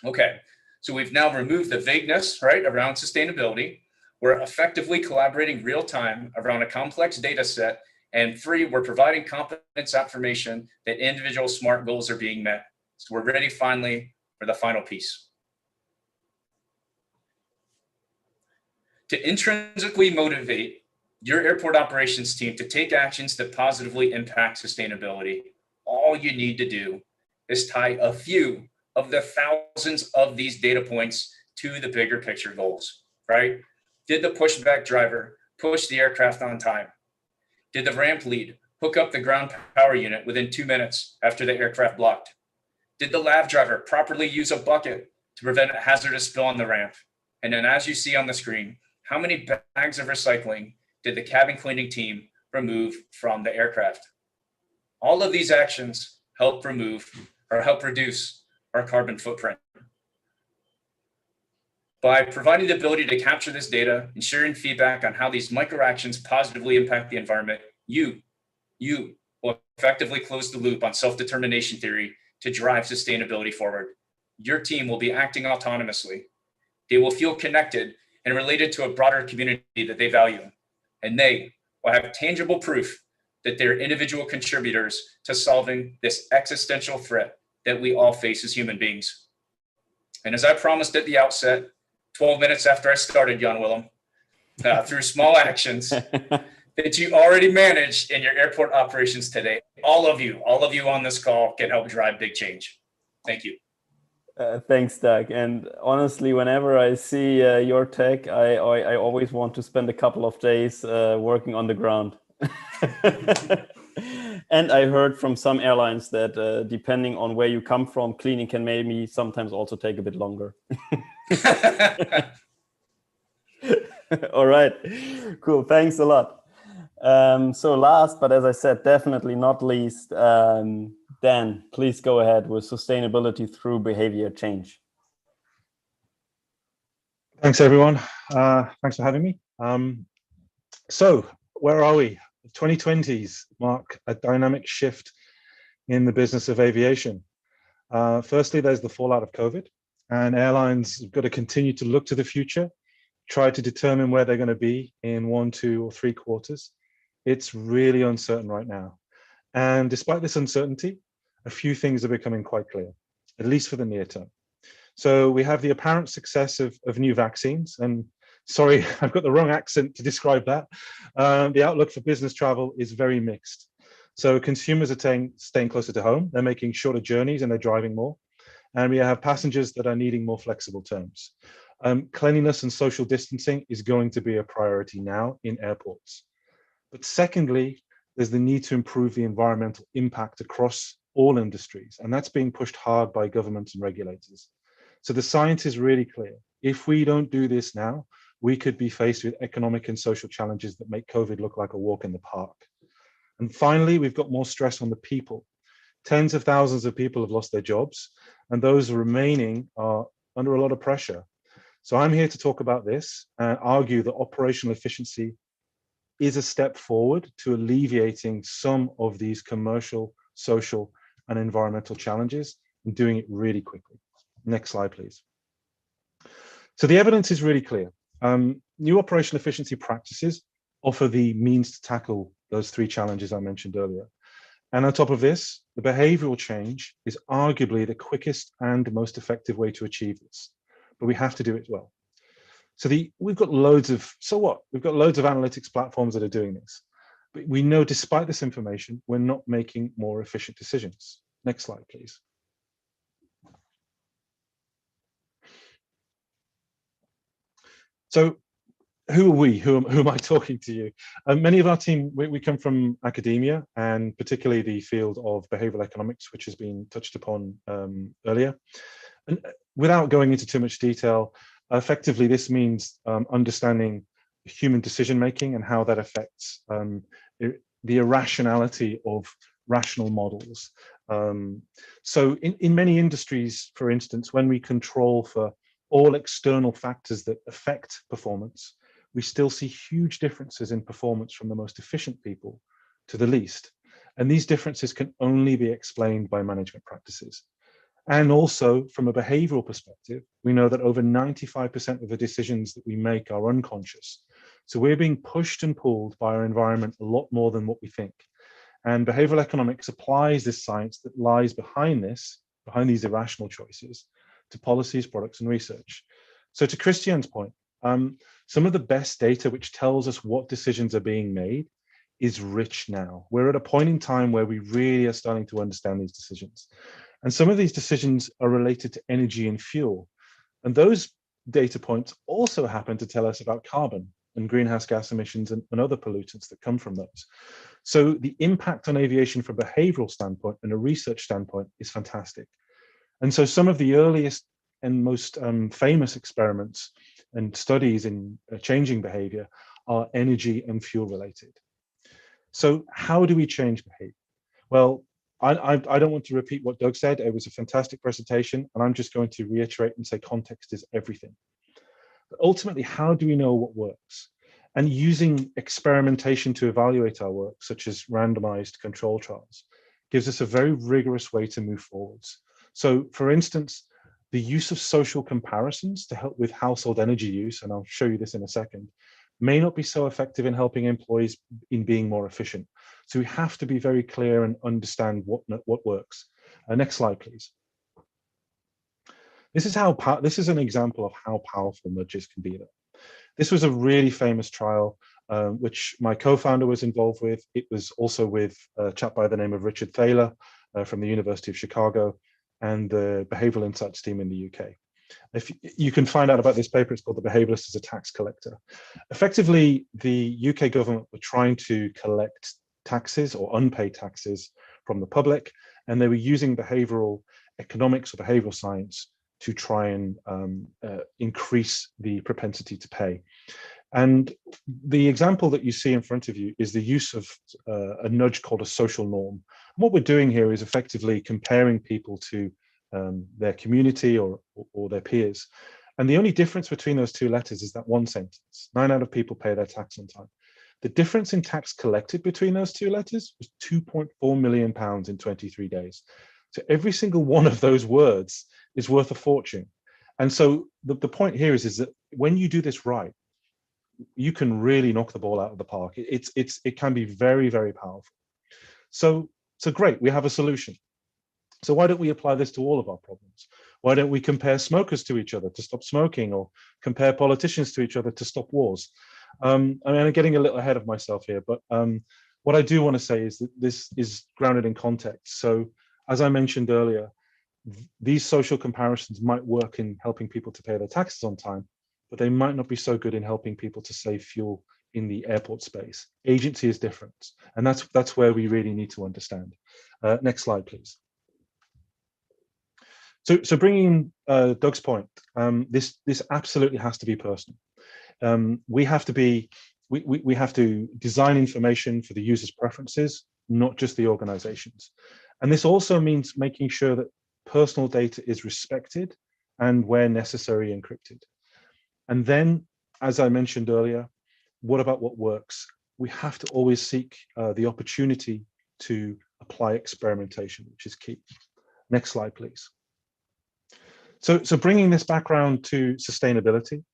Okay, so we've now removed the vagueness, right, around sustainability. We're effectively collaborating real time around a complex data set. And 3, we're providing competence affirmation that individual SMART goals are being met. So we're ready finally for the final piece. To intrinsically motivate your airport operations team to take actions that positively impact sustainability, all you need to do is tie a few of the thousands of these data points to the bigger picture goals, right? Did the pushback driver push the aircraft on time? Did the ramp lead hook up the ground power unit within 2 minutes after the aircraft blocked? Did the lav driver properly use a bucket to prevent a hazardous spill on the ramp? And then as you see on the screen, how many bags of recycling did the cabin cleaning team remove from the aircraft? All of these actions help reduce our carbon footprint. By providing the ability to capture this data and sharing feedback on how these micro actions positively impact the environment, you will effectively close the loop on self-determination theory to drive sustainability forward. Your team will be acting autonomously. They will feel connected and related to a broader community that they value. And they will have tangible proof that they're individual contributors to solving this existential threat that we all face as human beings. And as I promised at the outset, 12 minutes after I started, Jan Willem, through small actions that you already managed in your airport operations today, all of you on this call can help drive big change. Thank you. Thanks, Doug. And honestly, whenever I see your tech, I always want to spend a couple of days working on the ground. And I heard from some airlines that depending on where you come from, cleaning can maybe sometimes also take a bit longer. All right, cool. Thanks a lot. So last, but as I said, definitely not least, Dan, please go ahead with sustainability through behavior change. Thanks, everyone. Thanks for having me. So where are we? The 2020s mark a dynamic shift in the business of aviation. Firstly, there's the fallout of COVID, and airlines have got to continue to look to the future, try to determine where they're going to be in 1, 2, or 3 quarters. It's really uncertain right now. And despite this uncertainty, a few things are becoming quite clear, at least for the near term. So we have the apparent success of new vaccines, and sorry, I've got the wrong accent to describe that. The outlook for business travel is very mixed. So consumers are staying closer to home, they're making shorter journeys and they're driving more. And we have passengers that are needing more flexible terms. Cleanliness and social distancing is going to be a priority now in airports. But secondly, there's the need to improve the environmental impact across all industries, and that's being pushed hard by governments and regulators. So the science is really clear. If we don't do this now, we could be faced with economic and social challenges that make COVID look like a walk in the park. And finally, we've got more stress on the people. Tens of thousands of people have lost their jobs, and those remaining are under a lot of pressure. So I'm here to talk about this and argue that operational efficiency is a step forward to alleviating some of these commercial, social, and environmental challenges, and doing it really quickly. Next slide, please. So the evidence is really clear. New operational efficiency practices offer the means to tackle those three challenges I mentioned earlier. And on top of this, the behavioral change is arguably the quickest and most effective way to achieve this, but we have to do it well. So we've got loads of, so what? We've got loads of analytics platforms that are doing this, but we know despite this information, we're not making more efficient decisions. Next slide, please. So who are we? Who am I talking to you? Many of our team, we come from academia, and particularly the field of behavioral economics, which has been touched upon earlier. And without going into too much detail, effectively this means understanding human decision making and how that affects the irrationality of rational models. So in many industries, for instance, when we control for all external factors that affect performance, we still see huge differences in performance from the most efficient people to the least. And these differences can only be explained by management practices. And also from a behavioral perspective, we know that over 95% of the decisions that we make are unconscious. So we're being pushed and pulled by our environment a lot more than what we think. And behavioral economics applies this science that lies behind these irrational choices, to policies, products, and research. So to Christian's point, some of the best data which tells us what decisions are being made is rich now. We're at a point in time where we really are starting to understand these decisions. And some of these decisions are related to energy and fuel. And those data points also happen to tell us about carbon and greenhouse gas emissions and other pollutants that come from those. So the impact on aviation from a behavioral standpoint and a research standpoint is fantastic. And so some of the earliest and most famous experiments and studies in changing behavior are energy and fuel related. So how do we change behavior? Well, I don't want to repeat what Doug said. It was a fantastic presentation, and I'm just going to reiterate and say context is everything. But ultimately, how do we know what works? And using experimentation to evaluate our work, such as randomized control trials, gives us a very rigorous way to move forwards. So for instance, the use of social comparisons to help with household energy use, and I'll show you this in a second, may not be so effective in helping employees in being more efficient. So we have to be very clear and understand what works. Next slide, please. This is an example of how powerful nudges can be. This was a really famous trial, which my co-founder was involved with. It was also with a chap by the name of Richard Thaler from the University of Chicago and the Behavioral Insights team in the UK. If you can find out about this paper, it's called The Behavioralist as a Tax Collector. Effectively, the UK government were trying to collect taxes or unpaid taxes from the public, and they were using behavioral economics or behavioral science to try and increase the propensity to pay. And the example that you see in front of you is the use of a nudge called a social norm. And what we're doing here is effectively comparing people to their community or their peers. And the only difference between those two letters is that one sentence. 9 out of people pay their tax on time. The difference in tax collected between those two letters was £2.4 million in 23 days. So every single one of those words is worth a fortune. And so the point here is that when you do this right, you can really knock the ball out of the park. It can be very, very powerful. So great, we have a solution. So why don't we apply this to all of our problems? Why don't we compare smokers to each other to stop smoking, or compare politicians to each other to stop wars? I mean, I'm getting a little ahead of myself here, but what I do want to say is that this is grounded in context. So as I mentioned earlier, these social comparisons might work in helping people to pay their taxes on time, but they might not be so good in helping people to save fuel in the airport space. Agency is different, and that's where we really need to understand. Next slide, please. So bringing Doug's point, this absolutely has to be personal. We have to design information for the user's preferences, not just the organizations. And this also means making sure that personal data is respected and where necessary encrypted. And then, as I mentioned earlier, what about what works? We have to always seek the opportunity to apply experimentation, which is key. Next slide, please. So bringing this background to sustainability,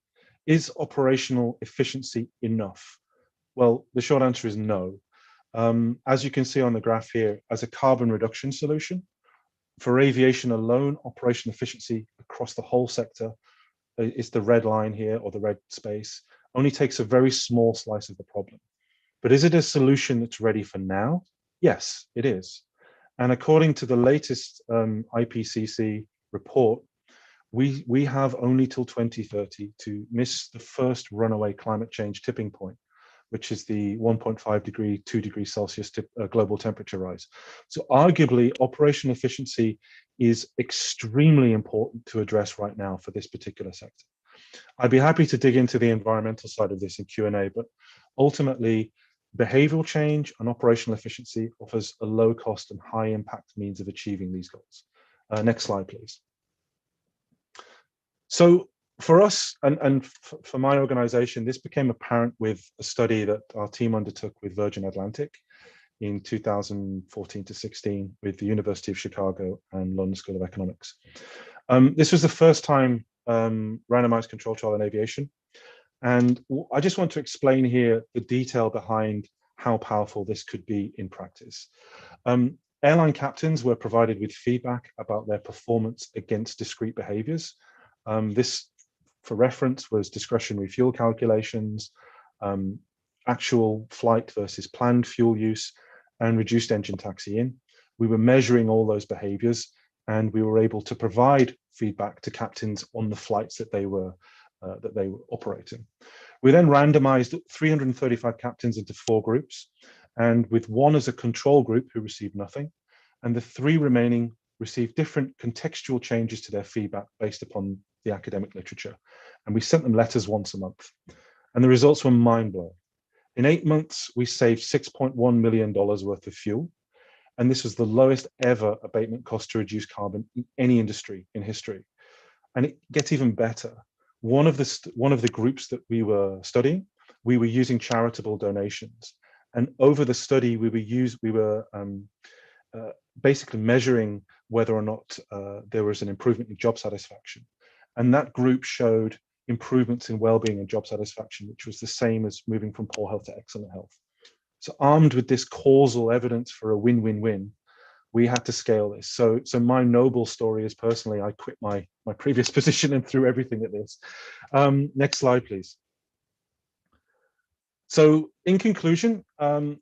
is operational efficiency enough? Well, the short answer is no. As you can see on the graph here, as a carbon reduction solution, for aviation alone, operational efficiency across the whole sector is the red line here, or the red space, only takes a very small slice of the problem. But is it a solution that's ready for now? Yes, it is. And according to the latest IPCC report, we have only till 2030 to miss the first runaway climate change tipping point, which is the 1.5 degree, 2 degrees Celsius global temperature rise. So arguably, operational efficiency is extremely important to address right now for this particular sector. I'd be happy to dig into the environmental side of this in Q&A, but ultimately, behavioral change and operational efficiency offers a low cost and high impact means of achieving these goals. Next slide, please. So for us and for my organization, this became apparent with a study that our team undertook with Virgin Atlantic in 2014 to 16 with the University of Chicago and London School of Economics. This was the first time randomized control trial in aviation. And I just want to explain here the detail behind how powerful this could be in practice. Airline captains were provided with feedback about their performance against discrete behaviors. This, for reference, was discretionary fuel calculations, actual flight versus planned fuel use, and reduced engine taxi-in. We were measuring all those behaviors, and we were able to provide feedback to captains on the flights that they were operating. We then randomized 335 captains into 4 groups, and with 1 as a control group who received nothing, and the 3 remaining received different contextual changes to their feedback based upon the academic literature. And we sent them letters once a month. And the results were mind-blowing. In 8 months, we saved $6.1 million worth of fuel. And this was the lowest ever abatement cost to reduce carbon in any industry in history. And it gets even better. One of the groups that we were studying, we were using charitable donations. And over the study, we were basically measuring whether or not there was an improvement in job satisfaction. And that group showed improvements in well-being and job satisfaction, which was the same as moving from poor health to excellent health. So armed with this causal evidence for a win-win-win, we had to scale this. So my noble story is personally, I quit my previous position and threw everything at this. Next slide, please. So in conclusion,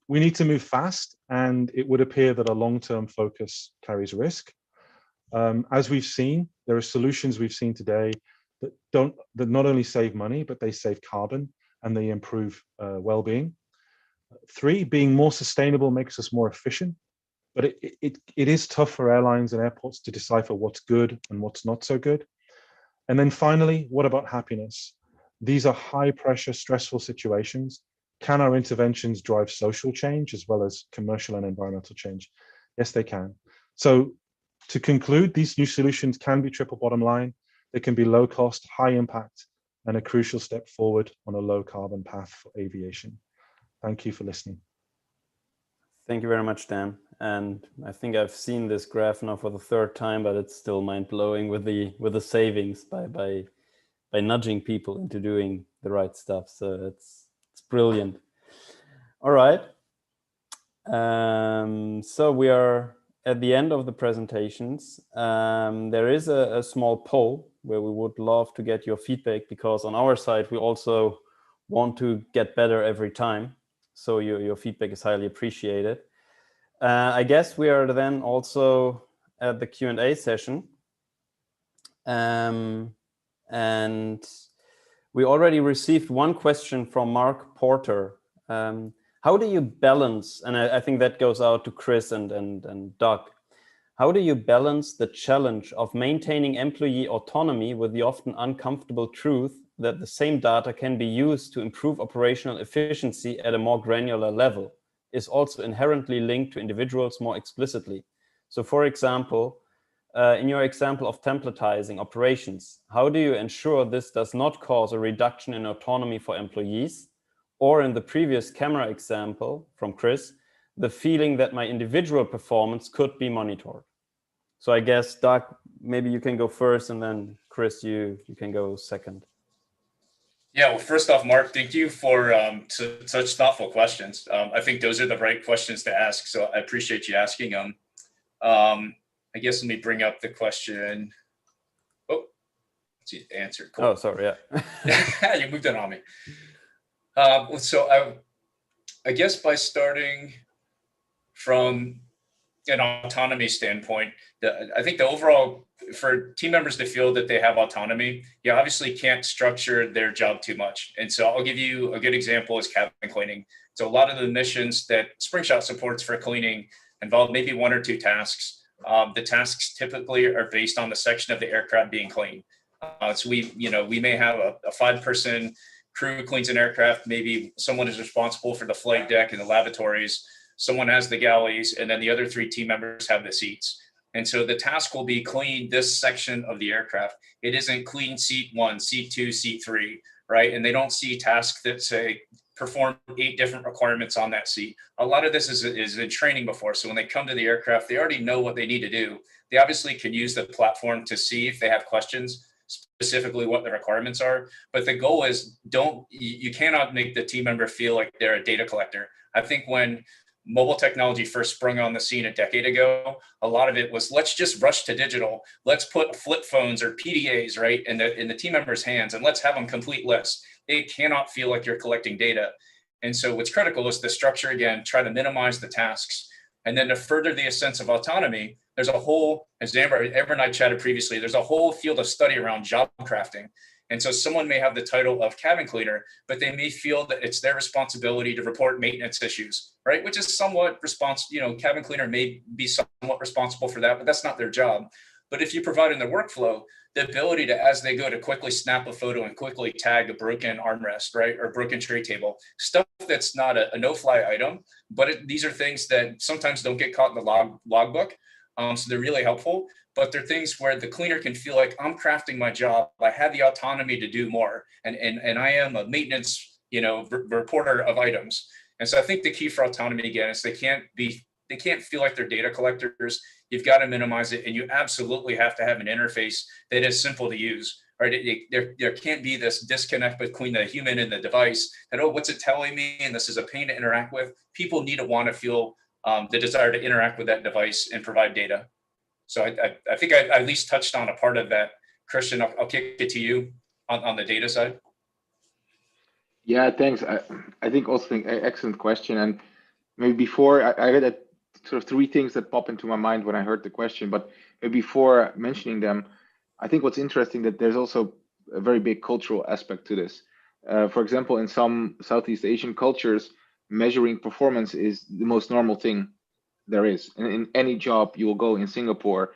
we need to move fast, and it would appear that a long-term focus carries risk. As we've seen, there are solutions we've seen today that not only save money, but they save carbon and they improve well-being. 3, being more sustainable makes us more efficient, but it is tough for airlines and airports to decipher what's good and what's not so good. And then finally, what about happiness? These are high-pressure, stressful situations. Can our interventions drive social change as well as commercial and environmental change? Yes, they can. So to conclude, these new solutions can be triple bottom line. They can be low cost, high impact, and a crucial step forward on a low carbon path for aviation. Thank you for listening. Thank you very much, Dan. And I think I've seen this graph now for the 3rd time, but it's still mind-blowing with the savings by nudging people into doing the right stuff. So it's brilliant. All right. So we are at the end of the presentations. There is a small poll where we would love to get your feedback, because on our side, we also want to get better every time. So your feedback is highly appreciated. I guess we are then also at the Q&A session. And we already received one question from Mark Porter. How do you balance, and I think that goes out to Chris and Doug, how do you balance the challenge of maintaining employee autonomy with the often uncomfortable truth that the same data can be used to improve operational efficiency at a more granular level, is also inherently linked to individuals more explicitly? So for example, in your example of templatizing operations, how do you ensure this does not cause a reduction in autonomy for employees? Or in the previous camera example from Chris, the feeling that my individual performance could be monitored. So I guess, Doug, maybe you can go first, and then Chris, you can go second. Yeah, well, first off, Mark, thank you for such thoughtful questions. I think those are the right questions to ask, so I appreciate you asking them. I guess let me bring up the question. Oh, let's see, answer. Cool. Oh, sorry, yeah. You moved it on me. So I guess by starting from an autonomy standpoint, I think the overall, for team members to feel that they have autonomy, you obviously can't structure their job too much. And so I'll give you a good example is cabin cleaning. So a lot of the missions that Springshot supports for cleaning involve maybe 1 or 2 tasks. The tasks typically are based on the section of the aircraft being cleaned. So we may have a 5-person crew cleans an aircraft. Maybe someone is responsible for the flight deck and the lavatories. Someone has the galleys, and then the other 3 team members have the seats. And so the task will be clean this section of the aircraft. It isn't clean seat 1, seat 2, seat 3, right? And they don't see tasks that say perform 8 different requirements on that seat. A lot of this is in training before. So when they come to the aircraft, they already know what they need to do. They obviously can use the platform to see if they have questions, specifically what the requirements are. But the goal is you cannot make the team member feel like they're a data collector. I think when mobile technology first sprung on the scene a decade ago, a lot of it was, let's just rush to digital. Let's put flip phones or PDAs, right, in the team members' hands, and let's have them complete lists. They cannot feel like you're collecting data. And so what's critical is the structure, again, try to minimize the tasks. And then to further the sense of autonomy, there's a whole, as Amber and I chatted previously, there's a whole field of study around job crafting. And so someone may have the title of cabin cleaner, but they may feel that it's their responsibility to report maintenance issues, right? Which is somewhat cabin cleaner may be somewhat responsible for that, but that's not their job. But if you provide in the workflow, the ability to, as they go, to quickly snap a photo and quickly tag a broken armrest, right? Or broken tray table, stuff that's not a no-fly item, but these are things that sometimes don't get caught in the logbook. So they're really helpful, but they're things where the cleaner can feel like, I'm crafting my job. I have the autonomy to do more. And I am a maintenance, reporter of items. And so I think the key for autonomy, again, is they can't feel like they're data collectors. You've got to minimize it. And you absolutely have to have an interface that is simple to use, right? There can't be this disconnect between the human and the device that, oh, what's it telling me? And this is a pain to interact with. People need to want to feel the desire to interact with that device and provide data. So I think I at least touched on a part of that. Christian, I'll kick it to you on the data side. Yeah, thanks. I think also excellent question. And maybe before I read sort of 3 things that pop into my mind when I heard the question, but maybe before mentioning them, I think what's interesting that there's also a very big cultural aspect to this. For example, in some Southeast Asian cultures, measuring performance is the most normal thing there is. And in any job you will go in Singapore,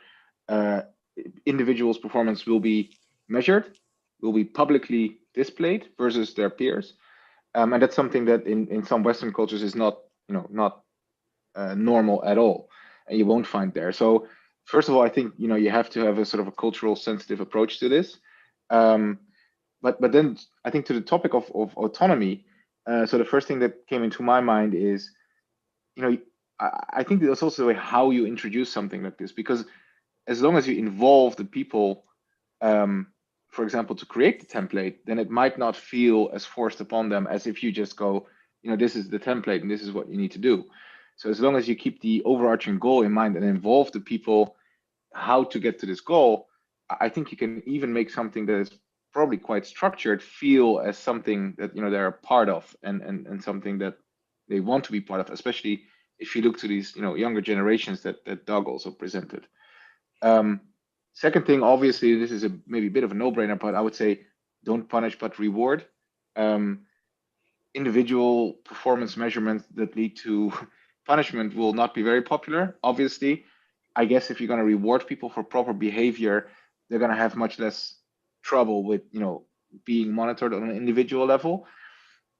individuals' performance will be measured, will be publicly displayed versus their peers. And that's something that in some Western cultures is not normal at all, and you won't find there. So first of all, I think you have to have a sort of a cultural sensitive approach to this. But then I think to the topic of autonomy, so the first thing that came into my mind is, I think there's also a way how you introduce something like this, because as long as you involve the people, for example, to create the template, then it might not feel as forced upon them as if you just go, this is the template and this is what you need to do. So as long as you keep the overarching goal in mind and involve the people how to get to this goal, I think you can even make something that is probably quite structured feel as something that they're a part of and something that they want to be part of, especially if you look to these younger generations that Doug also presented. Second thing, obviously, this is maybe a bit of a no-brainer, but I would say don't punish but reward. Individual performance measurements that lead to punishment will not be very popular. Obviously, I guess if you're going to reward people for proper behavior, they're going to have much less trouble with being monitored on an individual level.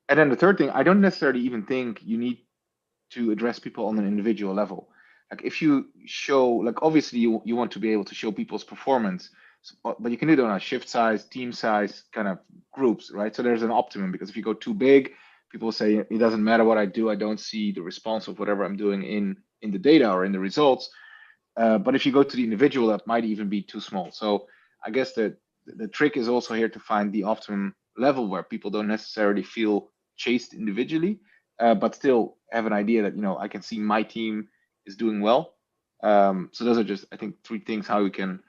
And then the third thing, I don't necessarily even think you need to address people on an individual level. like if you show, like obviously you want to be able to show people's performance, but you can do it on a shift size, team size kind of groups, right? So there's an optimum, because if you go too big, people say it doesn't matter what I do, I don't see the response of whatever I'm doing in the data or in the results. But if you go to the individual, that might even be too small. So I guess the trick is also here to find the optimum level where people don't necessarily feel chased individually, but still have an idea that, I can see my team is doing well. So those are just, I think, 3 things how we can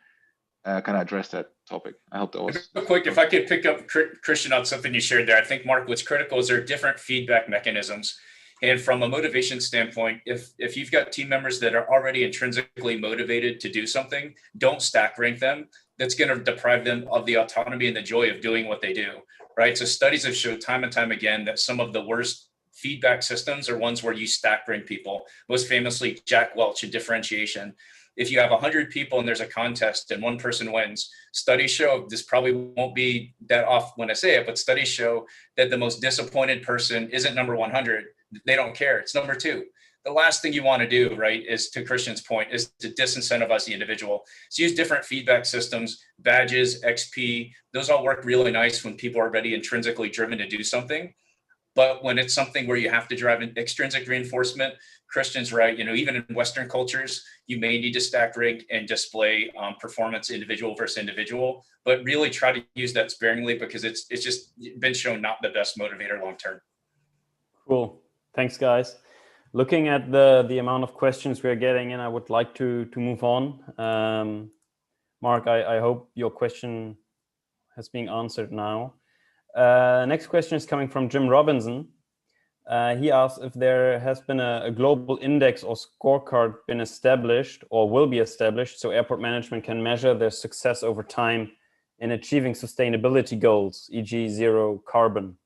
kind of address that topic. I hope that was real quick. If I could pick up, Christian, on something you shared there, I think, Mark, what's critical is there are different feedback mechanisms. And from a motivation standpoint, if you've got team members that are already intrinsically motivated to do something, don't stack rank them. That's going to deprive them of the autonomy and the joy of doing what they do, right? So studies have showed time and time again that some of the worst feedback systems are ones where you stack rank people. Most famously, Jack Welch in differentiation. If you have 100 people and there's a contest and one person wins, studies show, this probably won't be that off when I say it, but studies show that the most disappointed person isn't number 100. They don't care. It's number 2. The last thing you want to do, right, is, to Christian's point, is to disincentivize the individual. So use different feedback systems, badges, XP. Those all work really nice when people are already intrinsically driven to do something. But when it's something where you have to drive an extrinsic reinforcement, Christian's right. Even in Western cultures, you may need to stack rank and display performance individual versus individual, but really try to use that sparingly, because it's just been shown not the best motivator long term. Cool. Thanks, guys. Looking at the amount of questions we're getting in, I would like to move on. Mark, I hope your question has been answered now. Next question is coming from Jim Robinson. He asks if there has been a global index or scorecard been established or will be established so airport management can measure their success over time in achieving sustainability goals, e.g. zero carbon.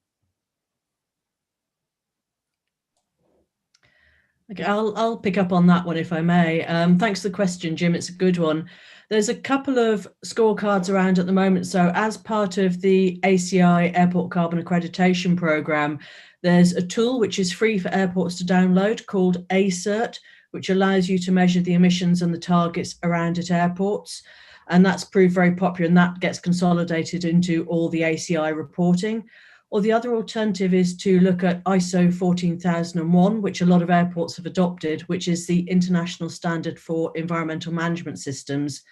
Okay, I'll pick up on that one if I may. Thanks for the question, Jim. It's a good one. There's a couple of scorecards around at the moment. So as part of the ACI Airport Carbon Accreditation Programme, there's a tool which is free for airports to download called ACERT, which allows you to measure the emissions and the targets around at airports. And that's proved very popular, and that gets consolidated into all the ACI reporting. Or the other alternative is to look at ISO 14001, which a lot of airports have adopted, which is the international standard for environmental management systems.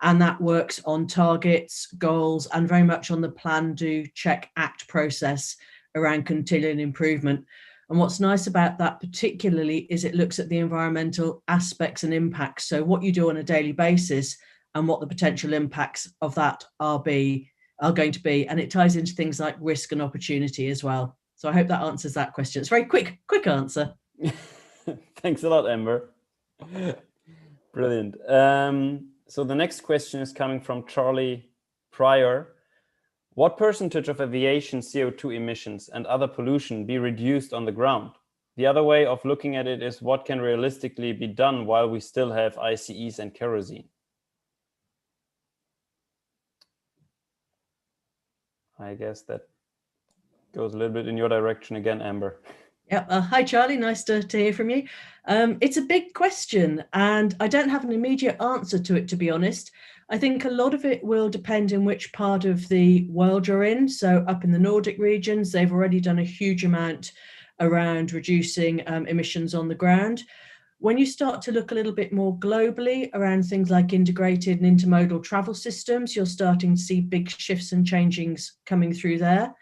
And that works on targets, goals, and very much on the plan, do, check, act process around continuing improvement. And what's nice about that particularly is it looks at the environmental aspects and impacts. So what you do on a daily basis and what the potential impacts of that are going to be, and it ties into things like risk and opportunity as well. So I hope that answers that question. It's a very quick answer. Thanks a lot, Amber. Brilliant. So the next question is coming from Charlie Pryor. What percentage of aviation CO2 emissions and other pollution be reduced on the ground? The other way of looking at it is what can realistically be done while we still have ICEs and kerosene? I guess that goes a little bit in your direction again, Amber. Yeah. Hi, Charlie. Nice to hear from you. It's a big question, and I don't have an immediate answer to it, to be honest. I think a lot of it will depend in which part of the world you're in. So up in the Nordic regions, they've already done a huge amount around reducing emissions on the ground. When you start to look a little bit more globally around things like integrated and intermodal travel systems, you're starting to see big shifts and changings coming through there.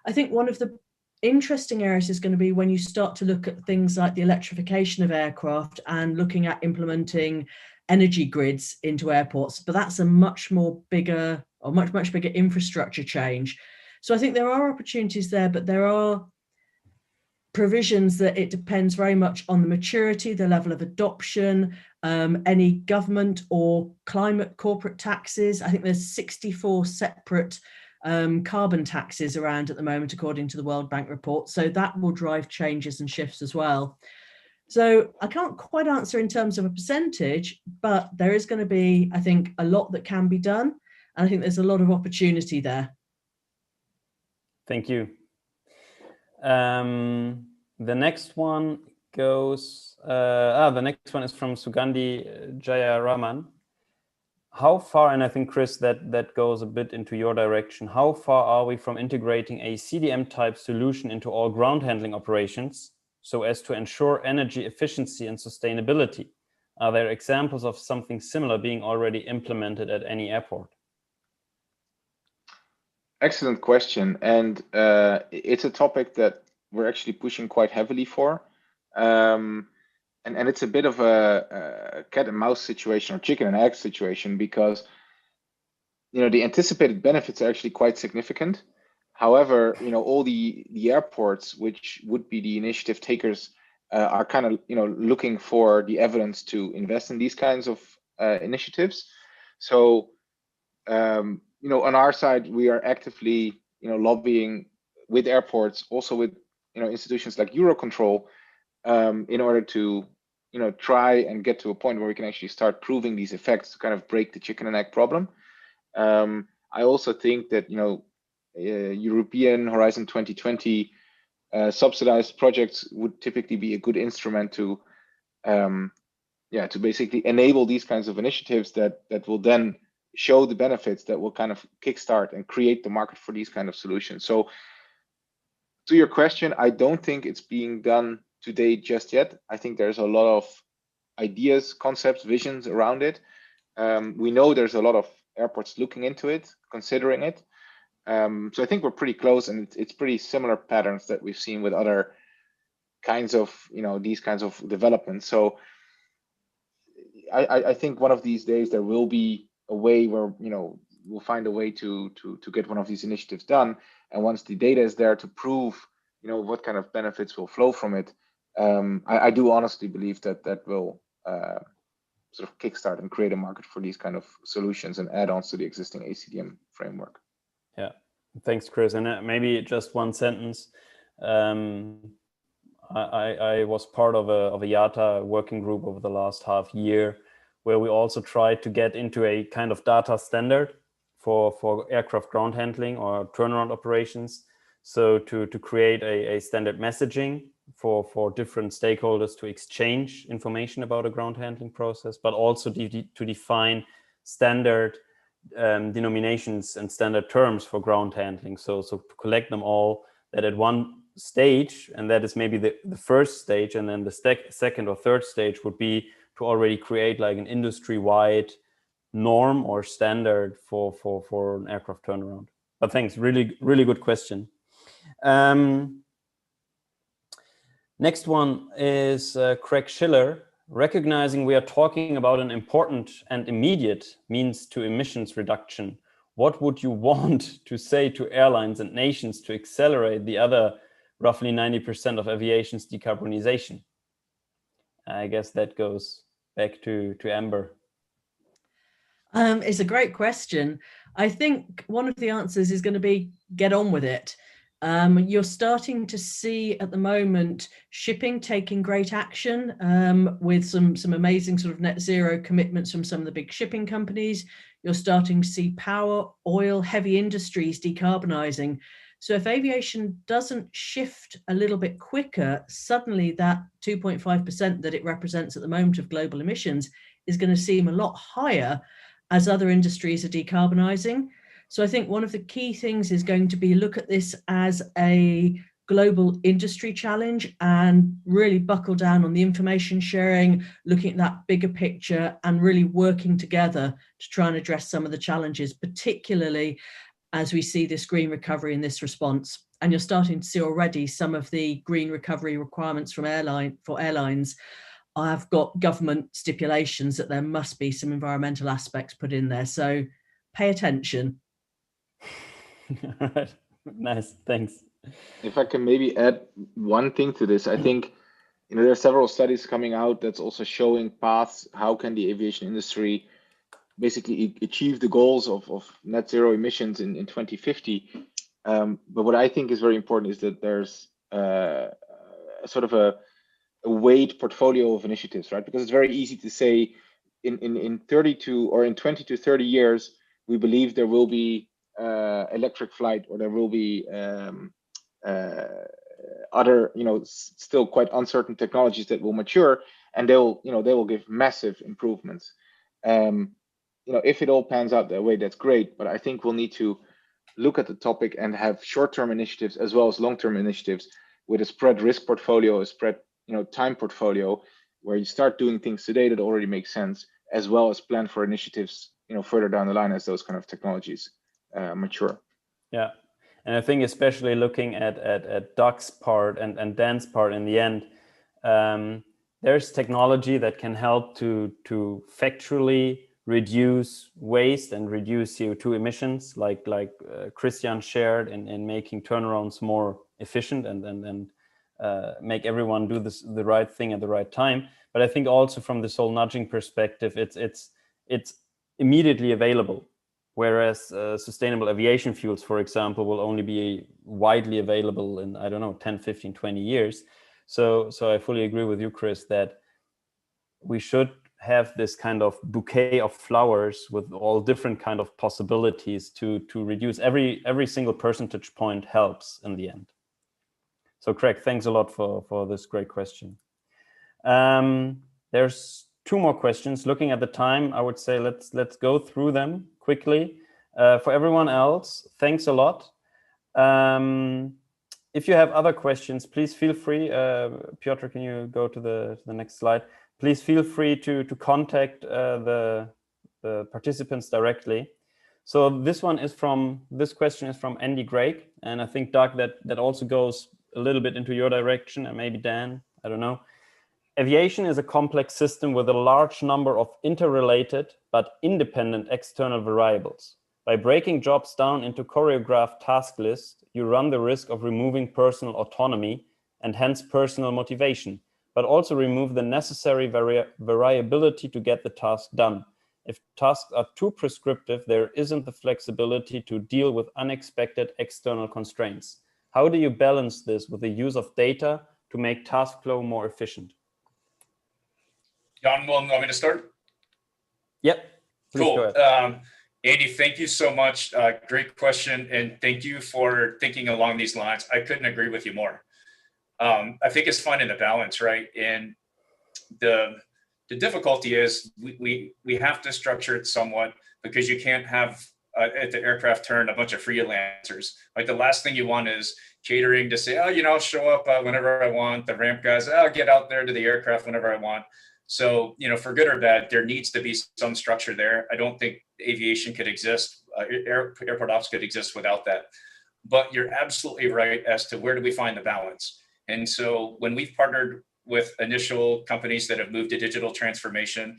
I think one of the interesting areas is going to be when you start to look at things like the electrification of aircraft and looking at implementing energy grids into airports, but that's a much bigger infrastructure change. So I think there are opportunities there, but there are provisions that it depends very much on the maturity, the level of adoption, any government or climate corporate taxes. I think there's 64 separate carbon taxes around at the moment, according to the World Bank report. So that will drive changes and shifts as well. So I can't quite answer in terms of a percentage, but there is going to be, I think, a lot that can be done. And I think there's a lot of opportunity there. Thank you. The next one goes, the next one is from Sugandhi Jayaraman. How far, and I think, Chris, that goes a bit into your direction, how far are we from integrating a CDM type solution into all ground handling operations so as to ensure energy efficiency and sustainability? Are there examples of something similar being already implemented at any airport? Excellent question. And it's a topic that we're actually pushing quite heavily for. And it's a bit of a cat and mouse situation or chicken and egg situation, because the anticipated benefits are actually quite significant. However, all the airports, which would be the initiative takers, are kind of looking for the evidence to invest in these kinds of initiatives. So on our side, we are actively lobbying with airports, also with institutions like Eurocontrol, in order to try and get to a point where we can actually start proving these effects to kind of break the chicken and egg problem. I also think that European Horizon 2020 subsidized projects would typically be a good instrument to basically enable these kinds of initiatives that will then show the benefits, that will kind of kickstart and create the market for these kind of solutions. So to your question, I don't think it's being done today just yet. I think there's a lot of ideas, concepts, visions around it. We know there's a lot of airports looking into it, considering it. So I think we're pretty close, and it's pretty similar patterns that we've seen with other kinds of, these kinds of developments. So I think one of these days there will be a way where, we'll find a way to get one of these initiatives done. And once the data is there to prove, what kind of benefits will flow from it, I do honestly believe that will sort of kickstart and create a market for these kind of solutions and add-ons to the existing ACDM framework. Yeah, thanks, Chris. And maybe just one sentence. I was part of a IATA working group over the last half year, where we also tried to get into a kind of data standard for aircraft ground handling or turnaround operations. So to create a standard messaging for different stakeholders to exchange information about a ground handling process, but also to define standard denominations and standard terms for ground handling. So to collect them all, that at one stage, and that is maybe the first stage, and then the second or third stage would be to already create like an industry-wide norm or standard for an aircraft turnaround. But thanks, really good question. Next one is Craig Schiller. Recognizing we are talking about an important and immediate means to emissions reduction, what would you want to say to airlines and nations to accelerate the other roughly 90% of aviation's decarbonization? I guess that goes back to Amber. It's a great question. I think one of the answers is going to be get on with it. You're starting to see at the moment shipping taking great action with some amazing sort of net zero commitments from some of the big shipping companies. You're starting to see power, oil, heavy industries decarbonizing. So if aviation doesn't shift a little bit quicker, suddenly that 2.5% that it represents at the moment of global emissions is going to seem a lot higher as other industries are decarbonizing. So I think one of the key things is going to be look at this as a global industry challenge and really buckle down on the information sharing, looking at that bigger picture and really working together to try and address some of the challenges, particularly as we see this green recovery in this response. And you're starting to see already some of the green recovery requirements from airlines. I've got government stipulations that there must be some environmental aspects put in there. So pay attention. All right. Nice. Thanks. If I can maybe add one thing to this, I think there are several studies coming out that's also showing paths. How can the aviation industry basically achieve the goals of net zero emissions in 2050? But what I think is very important is that there's sort of a weight portfolio of initiatives, right? Because it's very easy to say in 20 to 30 years, we believe there will be electric flight, or there will be other, still quite uncertain technologies that will mature, and they will give massive improvements. If it all pans out that way, that's great. But I think we'll need to look at the topic and have short-term initiatives as well as long-term initiatives with a spread risk portfolio, a spread time portfolio, where you start doing things today that already make sense, as well as plan for initiatives further down the line as those kind of technologies mature. Yeah, and I think especially looking at Doug's part and Dan's part in the end, there's technology that can help to factually reduce waste and reduce CO2 emissions, like Christian shared, in making turnarounds more efficient and make everyone do the right thing at the right time. But I think also from this whole nudging perspective, it's immediately available, whereas sustainable aviation fuels, for example, will only be widely available in, I don't know, 10, 15, 20 years. So I fully agree with you, Chris, that we should have this kind of bouquet of flowers with all different kind of possibilities to reduce. Every single percentage point helps in the end. So Craig, thanks a lot for this great question. There's two more questions. Looking at the time, I would say let's go through them quickly. For everyone else, thanks a lot. If you have other questions, please feel free. Piotr, can you go to the next slide? Please feel free to contact the participants directly. So this question is from Andy Gregg, and I think, Doug, that also goes a little bit into your direction, and maybe Dan, I don't know. Aviation is a complex system with a large number of interrelated but independent external variables. By breaking jobs down into choreographed task lists, you run the risk of removing personal autonomy and hence personal motivation, but also remove the necessary variability to get the task done. If tasks are too prescriptive, there isn't the flexibility to deal with unexpected external constraints. How do you balance this with the use of data to make task flow more efficient? Jan, want me to start? Yep. Cool. Andy, thank you so much. Great question. And thank you for thinking along these lines. I couldn't agree with you more. I think it's finding the balance, right? And the difficulty is we have to structure it somewhat, because you can't have at the aircraft turn a bunch of freelancers. Like, the last thing you want is catering to say, oh, show up whenever I want. The ramp guys, I'll get out there to the aircraft whenever I want. So, for good or bad, there needs to be some structure there. I don't think aviation could exist, airport ops could exist without that. But you're absolutely right as to where do we find the balance. And so when we've partnered with initial companies that have moved to digital transformation,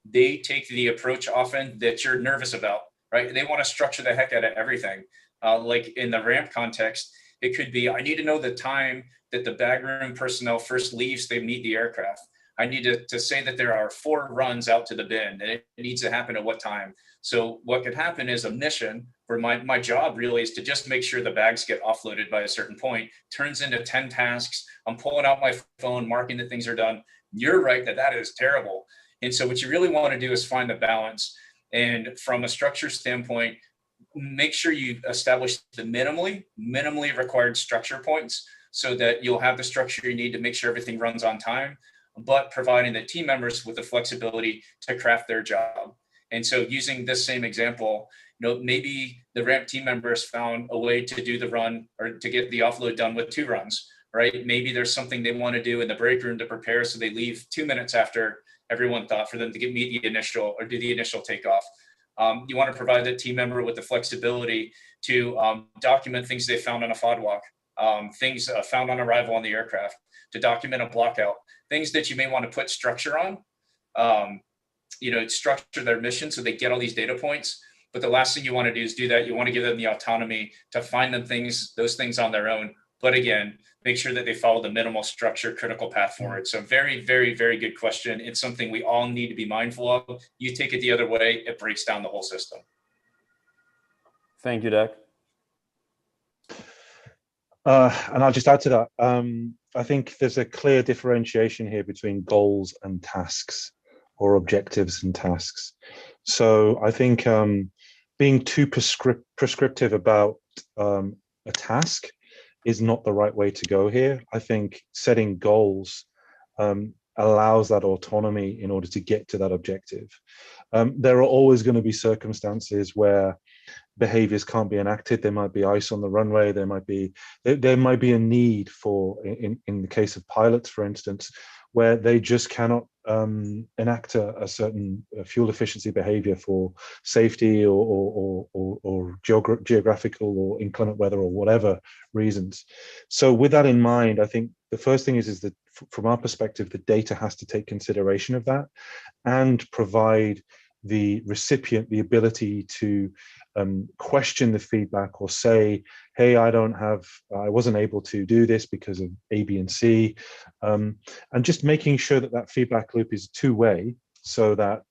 they take the approach often that you're nervous about, right? They want to structure the heck out of everything. Like in the ramp context, it could be, I need to know the time that the bag room personnel first leaves, they meet the aircraft. I need to say that there are 4 runs out to the bin, and it needs to happen at what time. So what could happen is a mission where my job really is to just make sure the bags get offloaded by a certain point, turns into 10 tasks. I'm pulling out my phone, marking that things are done. You're right that is terrible. And so what you really want to do is find the balance. And from a structure standpoint, make sure you establish the minimally required structure points, so that you'll have the structure you need to make sure everything runs on time, but providing the team members with the flexibility to craft their job. And so using this same example, maybe the ramp team members found a way to do the run or to get the offload done with 2 runs, right? Maybe there's something they want to do in the break room to prepare, so they leave 2 minutes after everyone thought for them to meet the initial or do the initial takeoff. You want to provide the team member with the flexibility to document things they found on a FOD walk, things found on arrival on the aircraft, to document a blockout, things that you may want to put structure on, structure their mission so they get all these data points. But the last thing you want to do is do that. You want to give them the autonomy to find those things on their own. But again, make sure that they follow the minimal structure, critical path forward. So very, very, very good question. It's something we all need to be mindful of. You take it the other way, it breaks down the whole system. Thank you, Doug. And I'll just add to that. I think there's a clear differentiation here between goals and tasks, or objectives and tasks. So I think being too prescriptive about a task is not the right way to go here. I think setting goals allows that autonomy in order to get to that objective. There are always going to be circumstances where behaviors can't be enacted. There might be ice on the runway. There might be a need for, in the case of pilots, for instance, where they just cannot enact a certain fuel efficiency behavior for safety or geographical or inclement weather or whatever reasons. So with that in mind, I think the first thing is that from our perspective, the data has to take consideration of that and provide the recipient the ability to question the feedback or say, hey, I wasn't able to do this because of A, B, and C. And just making sure that that feedback loop is two-way so that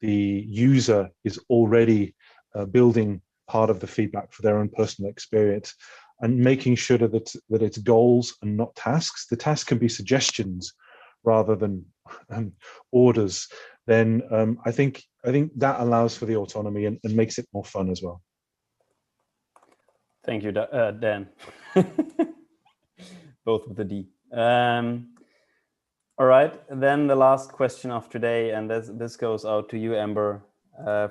the user is already building part of the feedback for their own personal experience and making sure that it's goals and not tasks. The task can be suggestions rather than orders. Then I think that allows for the autonomy and makes it more fun as well. Thank you, Dan. Both with the D. All right, then the last question of today, and this goes out to you, Amber,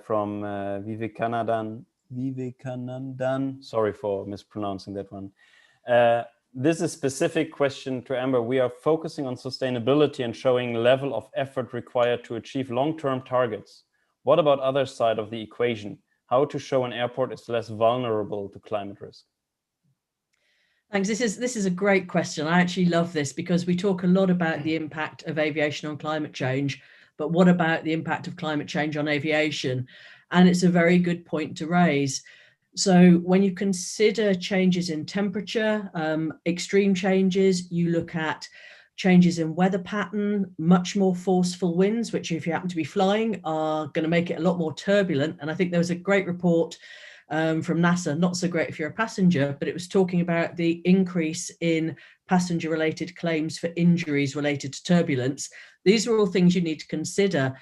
from Vivekanandan. Sorry for mispronouncing that one. This is a specific question to Amber. We are focusing on sustainability and showing level of effort required to achieve long-term targets. What about other side of the equation? How to show an airport is less vulnerable to climate risk? Thanks. This is a great question. I actually love this because we talk a lot about the impact of aviation on climate change, but what about the impact of climate change on aviation? And it's a very good point to raise. So when you consider changes in temperature, extreme changes, you look at changes in weather pattern, much more forceful winds, which if you happen to be flying are going to make it a lot more turbulent. And I think there was a great report from NASA, not so great if you're a passenger, but it was talking about the increase in passenger related claims for injuries related to turbulence. These are all things you need to consider.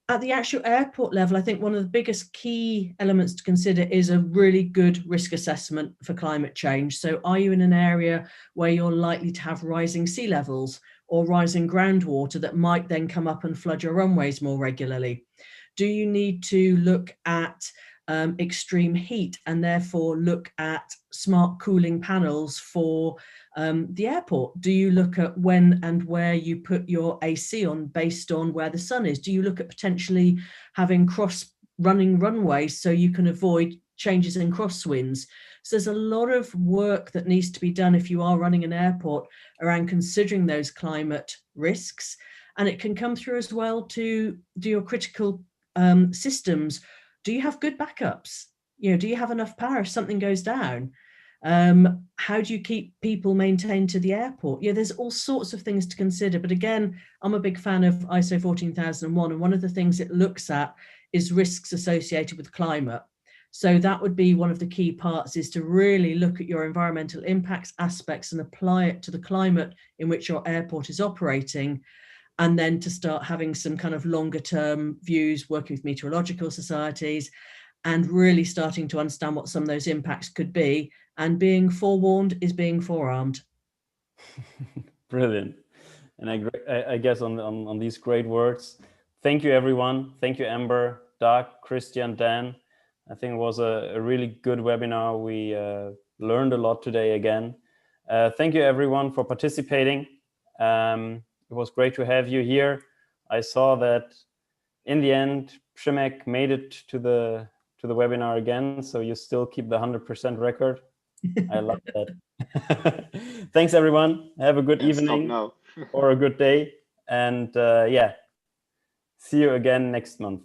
At the actual airport level, I think one of the biggest key elements to consider is a really good risk assessment for climate change. So are you in an area where you're likely to have rising sea levels or rising groundwater that might then come up and flood your runways more regularly? Do you need to look at extreme heat and therefore look at smart cooling panels for the airport? Do you look at when and where you put your AC on based on where the sun is? Do you look at potentially having cross-running runways so you can avoid changes in crosswinds? So there's a lot of work that needs to be done if you are running an airport around considering those climate risks. And it can come through as well to do your critical systems. Do you have good backups? Do you have enough power if something goes down? How do you keep people maintained to the airport? There's all sorts of things to consider. But again, I'm a big fan of ISO 14001. And one of the things it looks at is risks associated with climate. So that would be one of the key parts, is to really look at your environmental impacts aspects and apply it to the climate in which your airport is operating. And then to start having some kind of longer term views, working with meteorological societies, and really starting to understand what some of those impacts could be. And being forewarned is being forearmed. Brilliant. And I guess on these great words, thank you, everyone. Thank you, Amber, Doug, Christian, Dan. I think it was a really good webinar. We learned a lot today again. Thank you, everyone, for participating. It was great to have you here. I saw that in the end, Przemek made it to the webinar again, so you still keep the 100% record. I love that. Thanks, everyone. Have a good evening or a good day. And see you again next month.